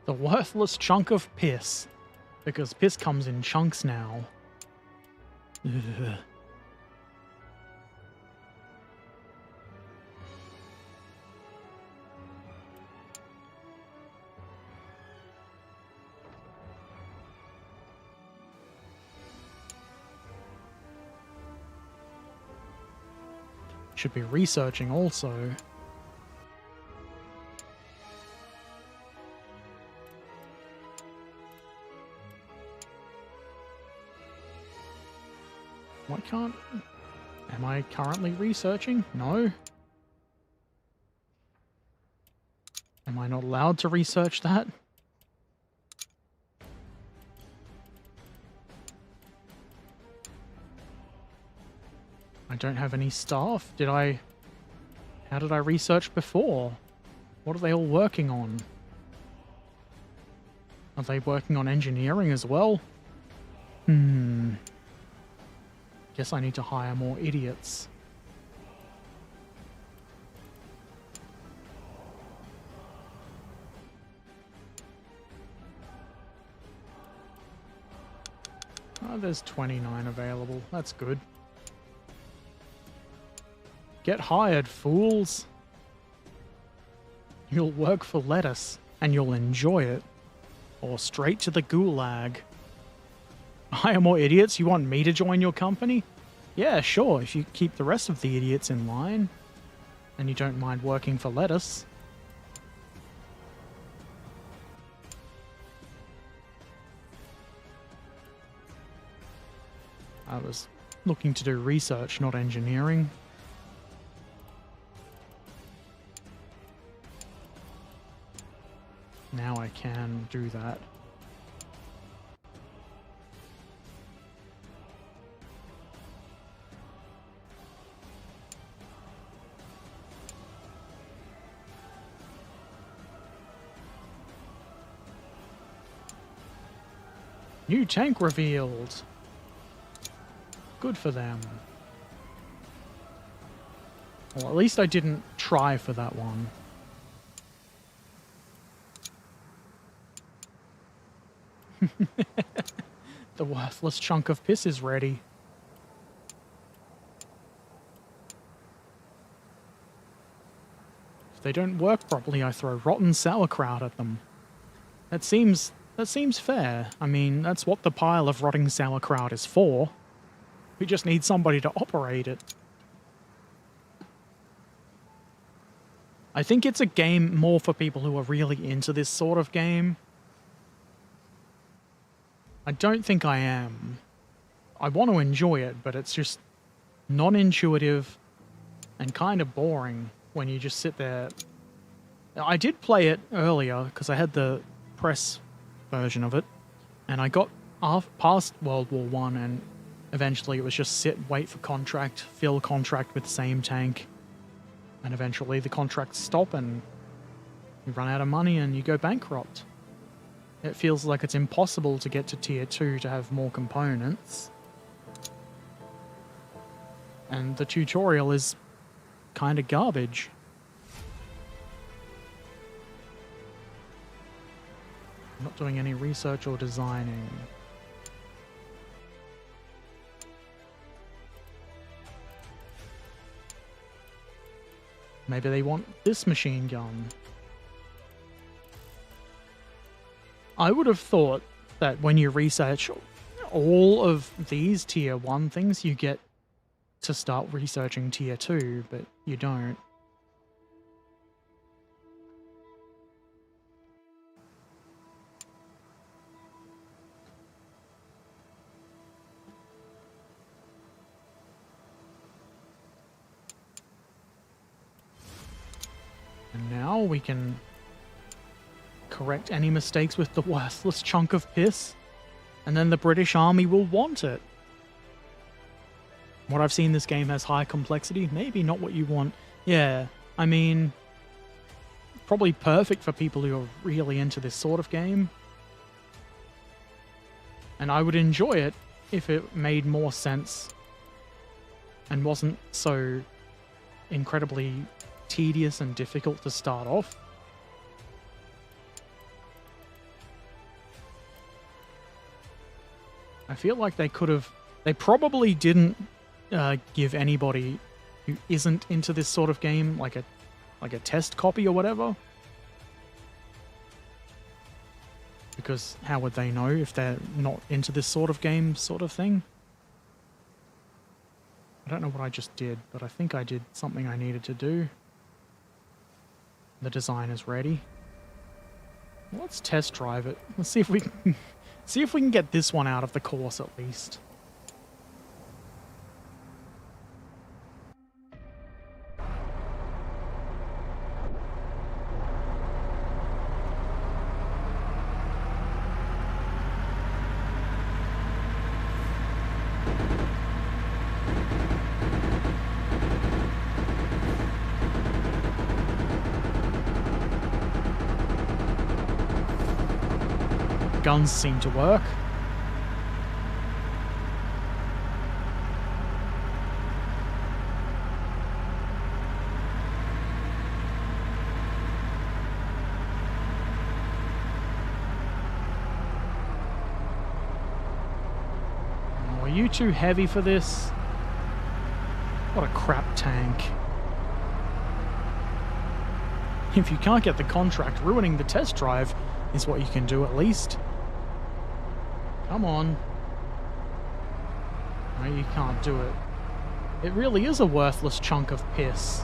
The worthless chunk of piss. Because piss comes in chunks now. Ugh. Should be researching also. Why can't... Am I currently researching? No. Am I not allowed to research that? I don't have any staff. Did I... How did I research before? What are they all working on? Are they working on engineering as well? Guess I need to hire more idiots. Oh, there's 29 available. That's good. Get hired, fools. You'll work for lettuce, and you'll enjoy it. Or straight to the gulag. Hire more idiots? You want me to join your company? Yeah, sure, if you keep the rest of the idiots in line. And you don't mind working for lettuce. I was looking to do research, not engineering. Now I can do that. New tank revealed. Good for them. Well, at least I didn't try for that one. The worthless chunk of piss is ready. If they don't work properly, I throw rotten sauerkraut at them. That seems That seems fair. I mean, that's what the pile of rotting sauerkraut is for. We just need somebody to operate it. I think it's a game more for people who are really into this sort of game. I don't think I am. I want to enjoy it, but it's just non-intuitive and kind of boring when you just sit there. I did play it earlier because I had the press version of it, and I got past World War One, and eventually it was just sit, wait for contract, fill contract with the same tank, and eventually the contracts stop and you run out of money and you go bankrupt. It feels like it's impossible to get to tier 2 to have more components. And the tutorial is kind of garbage. I'm not doing any research or designing. Maybe they want this machine gun. I would have thought that when you research all of these tier 1 things, you get to start researching tier 2, but you don't. And now we can correct any mistakes with the worthless chunk of piss, and then the British Army will want it. What I've seen, this game has high complexity. Maybe not what you want. Yeah, I mean, probably perfect for people who are really into this sort of game. And I would enjoy it if it made more sense and wasn't so incredibly tedious and difficult to start off. I feel like they could have... They probably didn't give anybody who isn't into this sort of game like a test copy or whatever. Because how would they know if they're not into this sort of game sort of thing? I don't know what I just did, but I think I did something I needed to do. The design is ready. Let's test drive it. Let's see if we can see if we can get this one out of the course at least. Guns seem to work. Oh, are you too heavy for this? What a crap tank. If you can't get the contract, ruining the test drive is what you can do at least. Come on. No, you can't do it. It really is a worthless chunk of piss.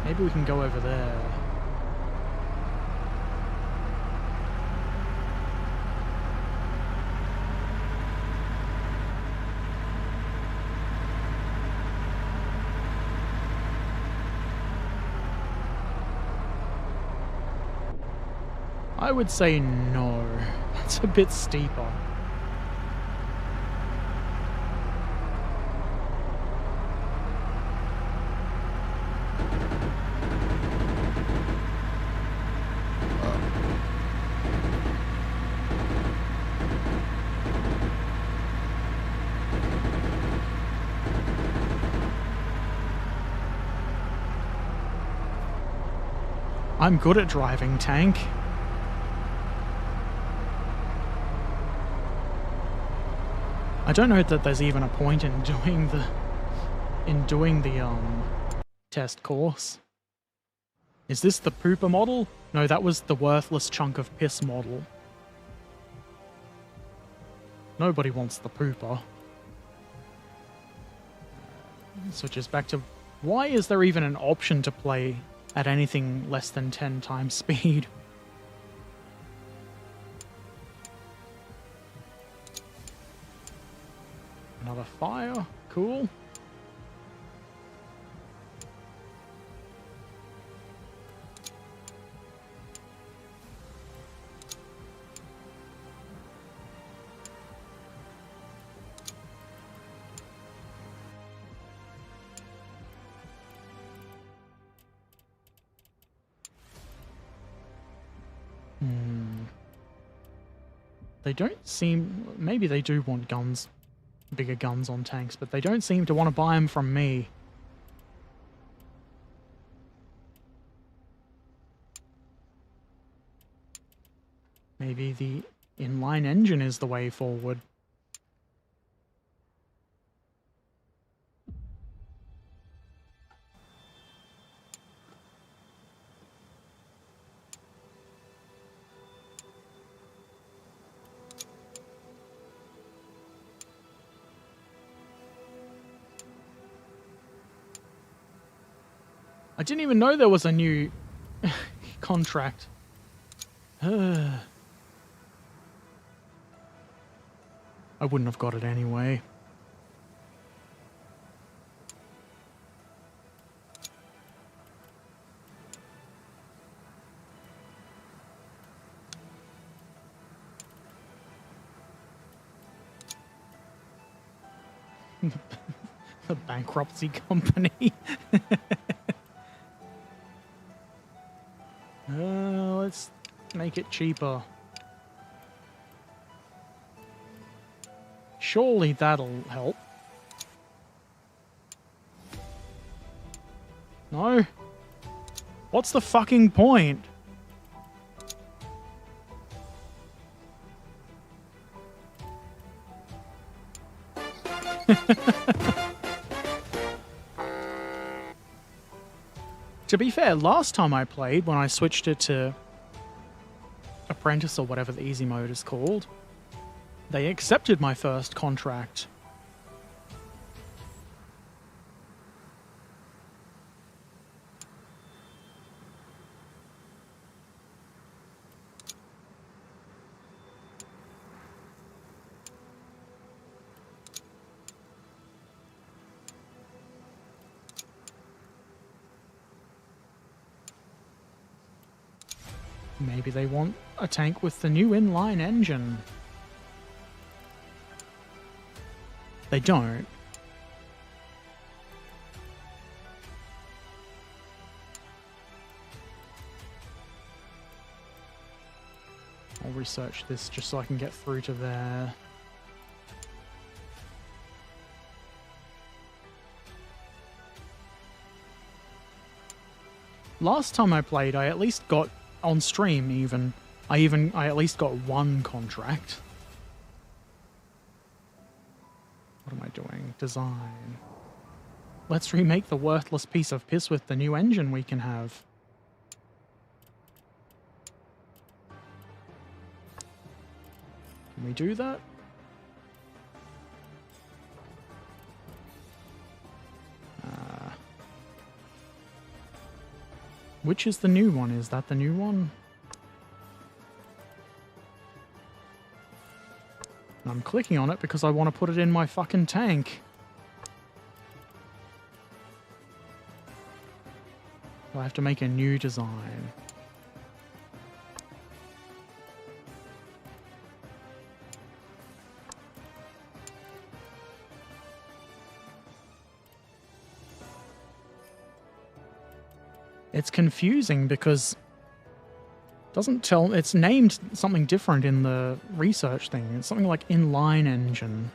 Maybe we can go over there. I would say no. That's a bit steeper. I'm good at driving tank. I don't know that there's even a point in doing the test course. Is this the pooper model? No, that was the worthless chunk of piss model. Nobody wants the pooper. Switches back to... Why is there even an option to play at anything less than 10 times speed? Another fire. Cool. They don't seem... Maybe they do want guns, bigger guns on tanks, but they don't seem to want to buy them from me. Maybe the inline engine is the way forward. I didn't even know there was a new contract. I wouldn't have got it anyway. The bankruptcy company. Let's make it cheaper. Surely that'll help. No? What's the fucking point? To be fair, last time I played, when I switched it to Apprentice or whatever the easy mode is called, they accepted my first contract. Maybe they want a tank with the new inline engine. They don't. I'll research this just so I can get through to there. Last time I played, I at least got on stream even. I at least got one contract. What am I doing? Design. Let's remake the worthless piece of piss with the new engine we can have. Can we do that? Which is the new one? Is that the new one? I'm clicking on it because I want to put it in my fucking tank. I have to make a new design. It's confusing because it doesn't tell... It's named something different in the research thing. It's something like inline engine.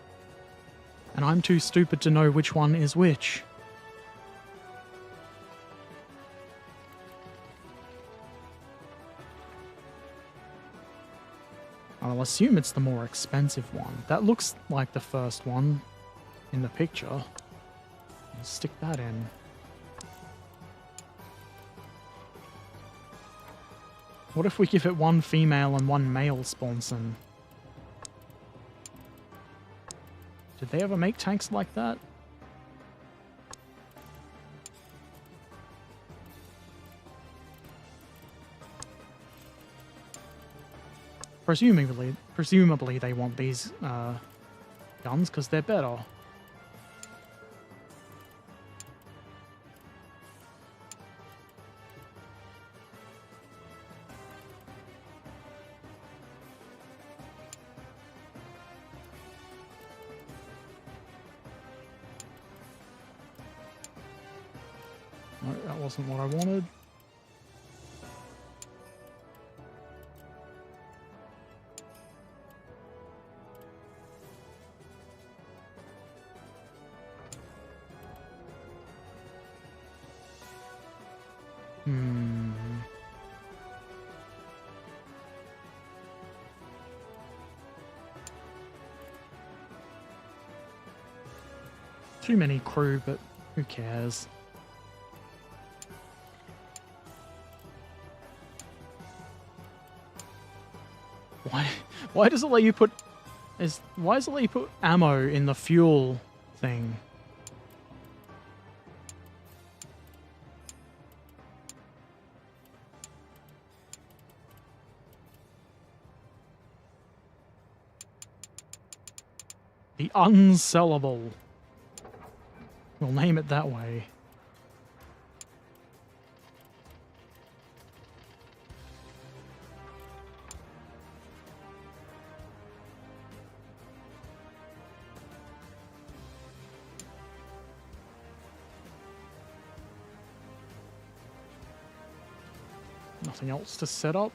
And I'm too stupid to know which one is which. I'll assume it's the more expensive one. That looks like the first one in the picture. I'll stick that in. What if we give it one female and one male sponson? Did they ever make tanks like that? Presumably they want these guns because they're better. No, that wasn't what I wanted. Too many crew, but who cares? Why does it let you put why does it let you put ammo in the fuel thing? The unsellable. We'll name it that way. Nothing else to set up.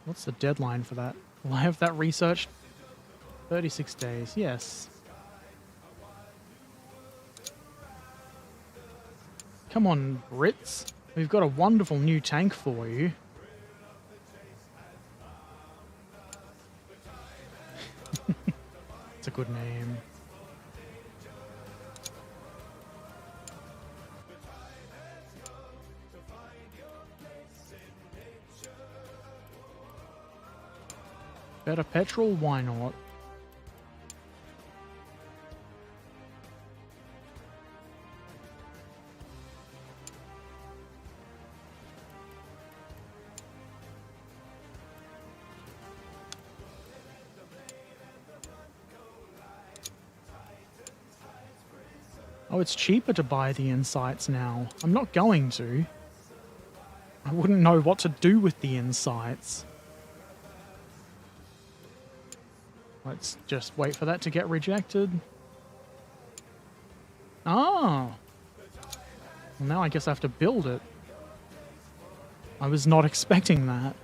What's the deadline for that? Will I have that researched? 36 days, yes. Come on, Brits. We've got a wonderful new tank for you. It's a good name. Better petrol? Why not? Oh, it's cheaper to buy the insights now. I'm not going to. I wouldn't know what to do with the insights. Let's just wait for that to get rejected. Oh! Well, now I guess I have to build it. I was not expecting that.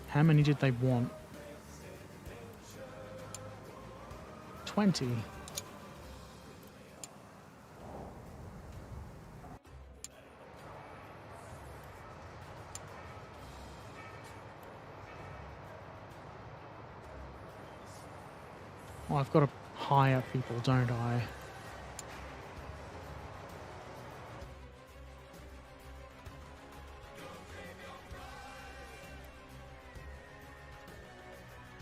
How many did they want? 20. Well, I've got to hire people, don't I?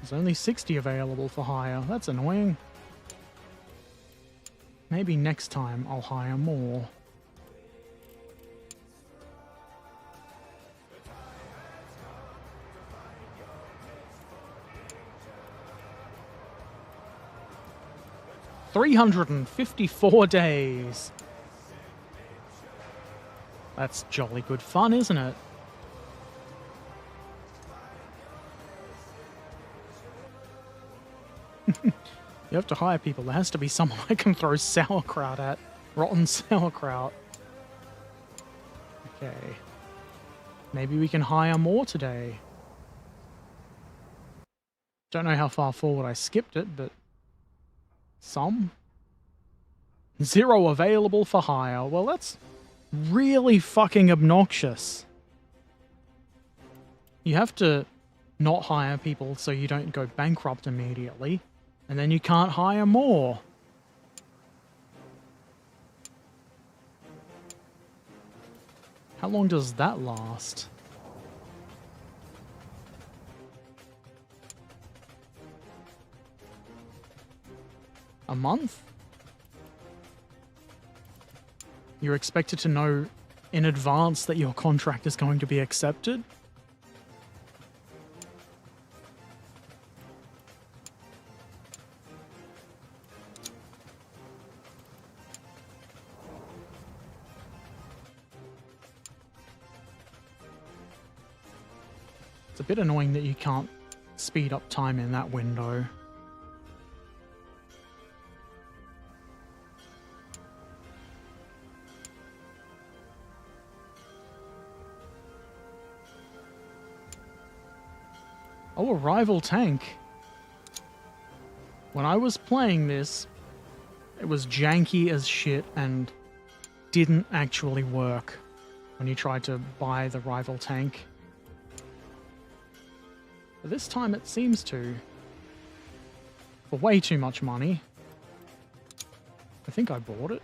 There's only 60 available for hire. That's annoying. Maybe next time I'll hire more. $354 days. That's jolly good fun, isn't it? You have to hire people. There has to be someone I can throw sauerkraut at. Rotten sauerkraut. Okay. Maybe we can hire more today. Don't know how far forward I skipped it, but... some? 0 available for hire. Well, that's really fucking obnoxious. You have to not hire people so you don't go bankrupt immediately. And then you can't hire more. How long does that last? A month? You're expected to know in advance that your contract is going to be accepted? It's a bit annoying that you can't speed up time in that window. Oh, a rival tank. When I was playing this, it was janky as shit and didn't actually work when you tried to buy the rival tank. But this time it seems to. For way too much money. I think I bought it.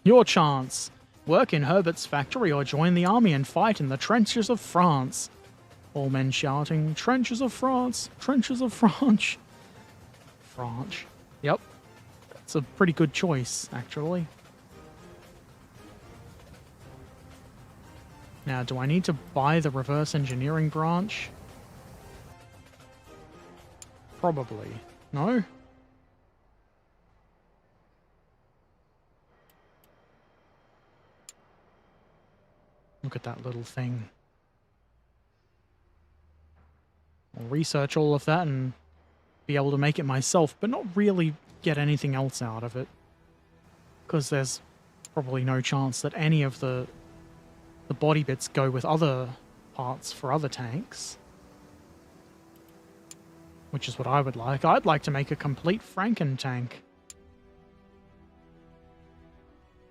Your chance. Work in Herbert's factory or join the army and fight in the trenches of France. All men shouting, trenches of France, trenches of France. France. Yep. That's a pretty good choice, actually. Now, do I need to buy the reverse engineering branch? Probably. No? Look at that little thing. I'll research all of that and be able to make it myself, but not really get anything else out of it. Because there's probably no chance that any of the body bits go with other parts for other tanks. Which is what I would like. I'd like to make a complete Franken tank.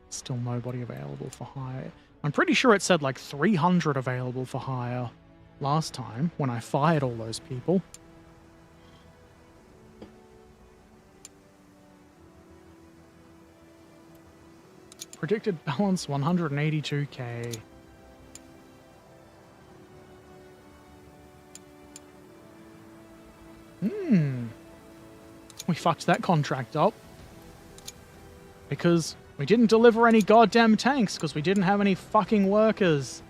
Still nobody available for hire. I'm pretty sure it said like 300 available for hire last time when I fired all those people. Predicted balance 182k. We fucked that contract up. Because we didn't deliver any goddamn tanks because we didn't have any fucking workers.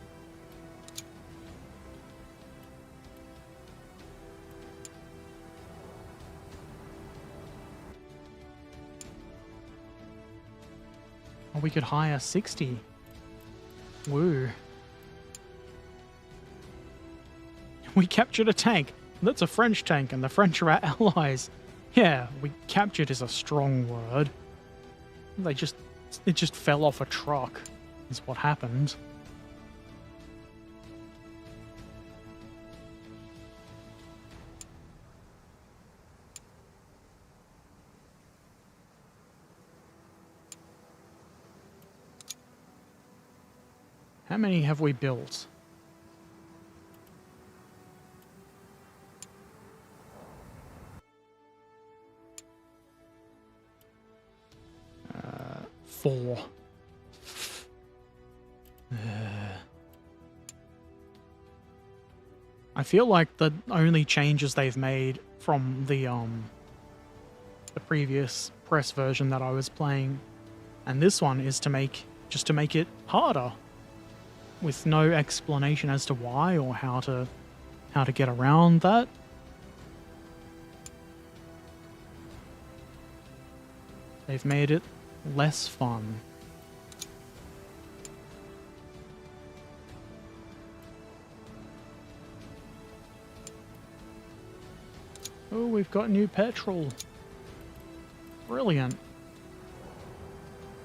Oh, we could hire 60. Woo. We captured a tank. That's a French tank and the French are our allies. Yeah, we captured is a strong word. It just fell off a truck, is what happened. How many have we built? Four. I feel like the only changes they've made from the previous press version that I was playing and this one is to make it harder with no explanation as to why or how to get around that. They've made it less fun. Oh, we've got new petrol. Brilliant.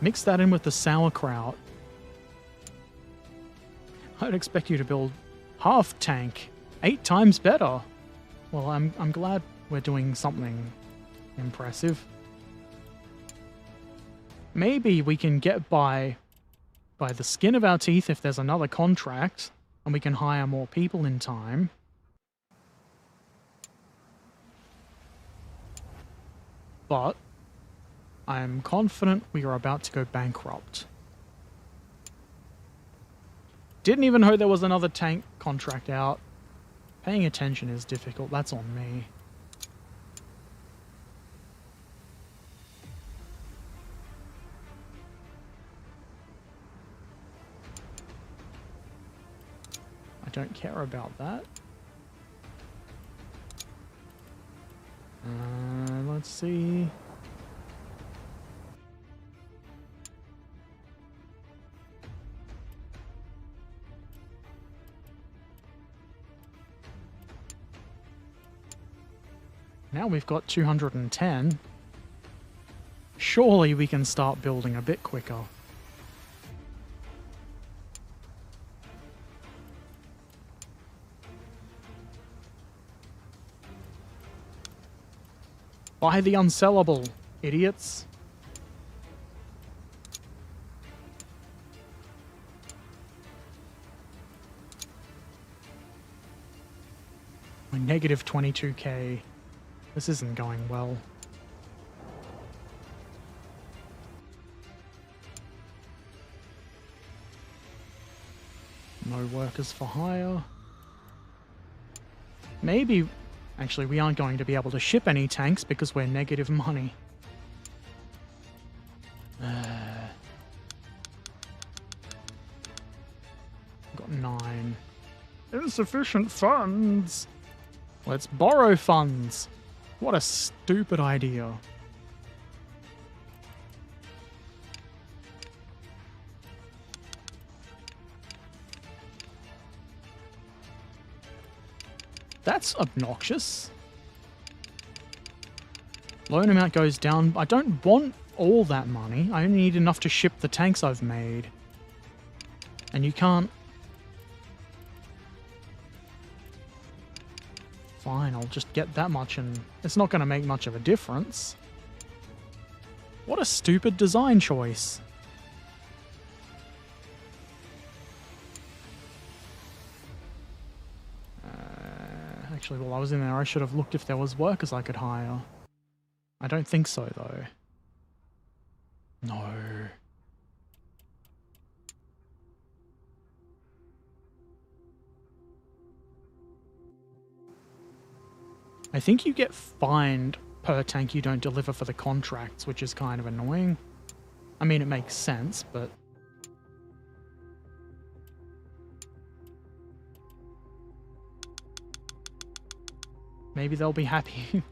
Mix that in with the sauerkraut. I'd expect you to build half tank, 8 times better. Well, I'm glad we're doing something impressive. Maybe we can get by the skin of our teeth if there's another contract, and we can hire more people in time. But I'm confident we are about to go bankrupt. didn't even know there was another tank contract out. Paying attention is difficult, that's on me. I don't care about that. Let's see. Now we've got 210. Surely we can start building a bit quicker. Buy the unsellable, idiots. We're negative 22k. This isn't going well. No workers for hire. Maybe... Actually, we aren't going to be able to ship any tanks because we're negative money. Got 9. Insufficient funds. Let's borrow funds. What a stupid idea. That's obnoxious. Loan amount goes down. I don't want all that money. I only need enough to ship the tanks I've made. And you can't... Fine, I'll just get that much and it's not going to make much of a difference. What a stupid design choice. Actually, while I was in there, I should have looked if there was workers I could hire. I don't think so, though. No. I think you get fined per tank you don't deliver for the contracts, which is kind of annoying. I mean, it makes sense, but... Maybe they'll be happy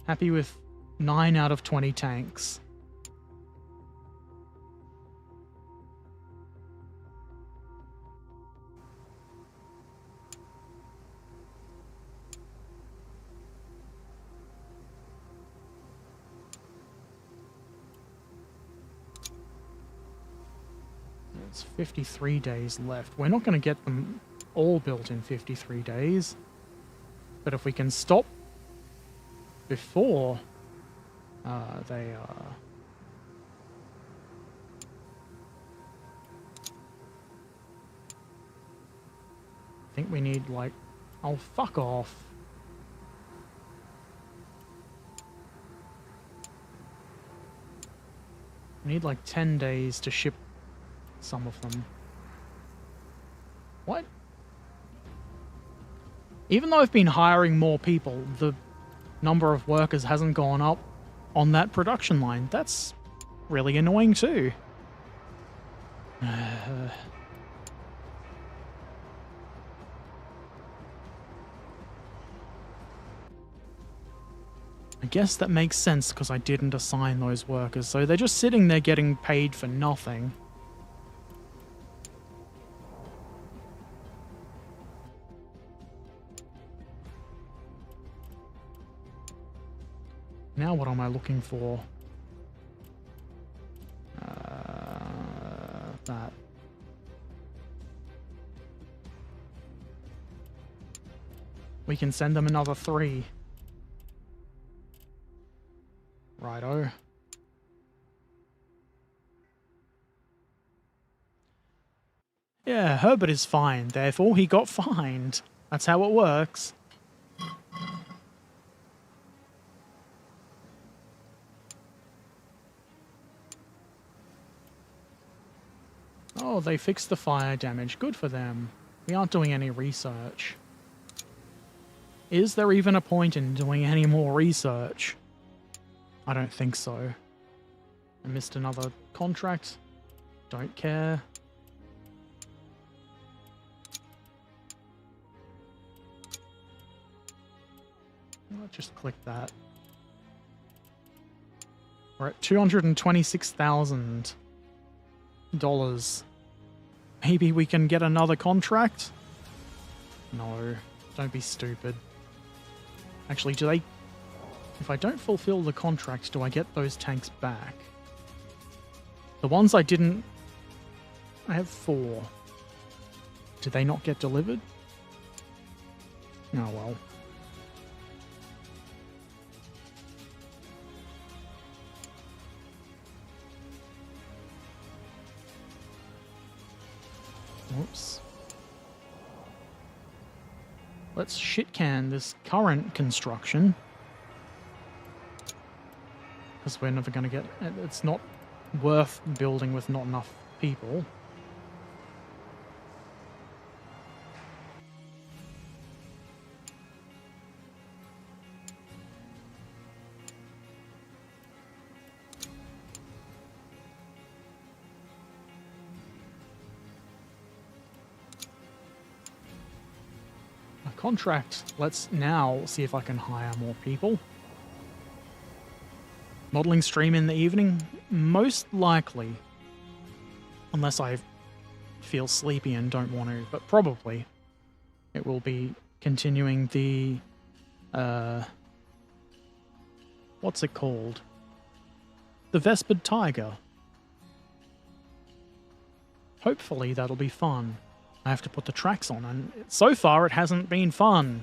happy with 9 out of 20 tanks. It's 53 days left. We're not going to get them all built in 53 days. But if we can stop before they I think we need like... Oh, fuck off. We need like 10 days to ship some of them. What? Even though I've been hiring more people, the number of workers hasn't gone up on that production line. That's really annoying too. I guess that makes sense because I didn't assign those workers, so they're just sitting there getting paid for nothing. Now what am I looking for? That. We can send them another 3. Righto. Yeah, Herbert is fine, therefore he got fined. That's how it works. Oh, they fixed the fire damage. Good for them. We aren't doing any research. Is there even a point in doing any more research? I don't think so. I missed another contract. Don't care. I'll just click that. We're at $226,000. Maybe we can get another contract? No, don't be stupid. Actually, do they... If I don't fulfill the contract, do I get those tanks back? The ones I didn't... I have 4. Did they not get delivered? Oh well. Whoops. Let's shit-can this current construction. Because we're never going to get... It's not worth building with not enough people. Contract. Let's now see if I can hire more people. Modeling stream in the evening? Most likely. Unless I feel sleepy and don't want to, but probably. It will be continuing the... what's it called? The Vespered Tiger. Hopefully that'll be fun. I have to put the tracks on, and so far it hasn't been fun.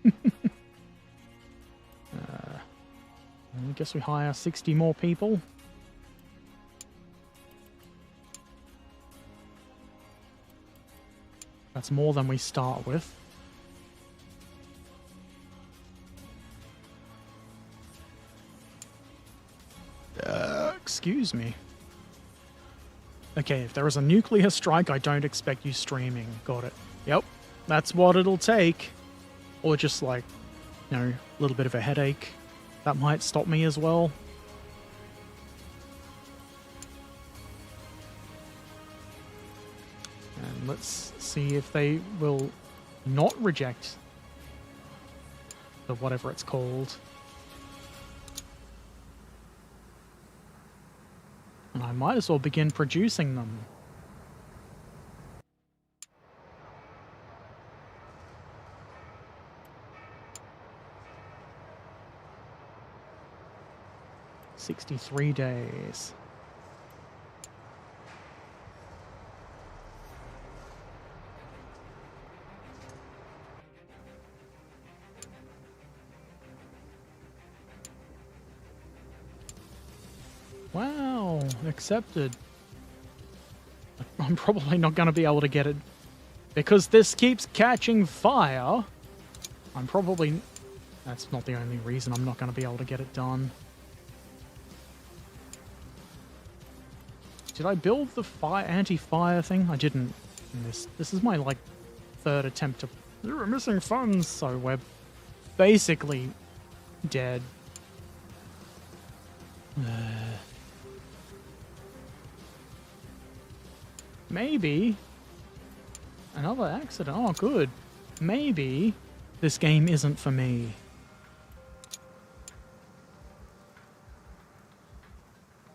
I guess we hire 60 more people. That's more than we start with. Excuse me. Okay, if there is a nuclear strike, I don't expect you streaming. Got it. Yep, that's what it'll take. Or just like, you know, a little bit of a headache. That might stop me as well. And let's see if they will not reject the whatever it's called. And I might as well begin producing them. "63 days. Wow, accepted. I'm probably not going to be able to get it because this keeps catching fire. I'm probably... That's not the only reason I'm not going to be able to get it done. Did I build the fire anti-fire thing? I didn't in this. This is my, like, 3rd attempt to... We're missing funds, so we're basically dead. Maybe another accident. Oh, good. Maybe this game isn't for me.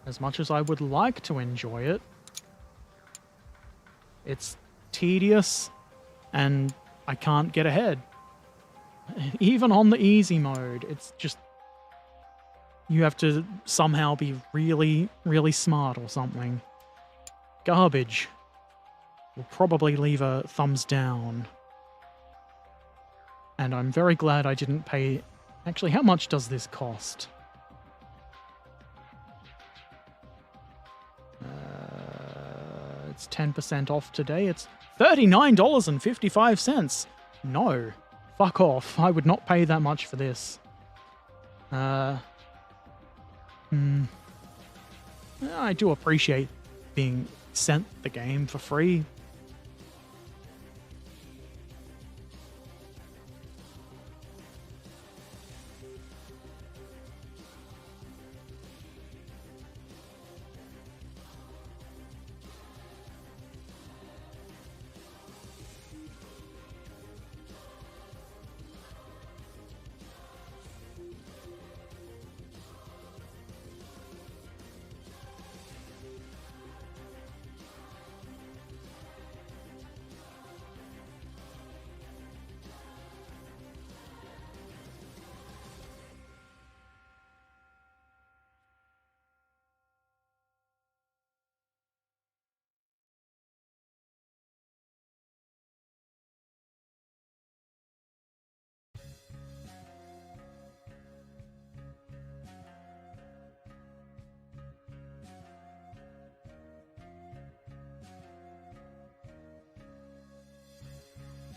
As much as I would like to enjoy it, it's tedious and I can't get ahead. Even on the easy mode, it's just... You have to somehow be really, really smart or something. Garbage. We'll probably leave a thumbs down. And I'm very glad I didn't pay... Actually, how much does this cost? It's 10% off today. It's $39.55. No. Fuck off. I would not pay that much for this. I do appreciate being sent the game for free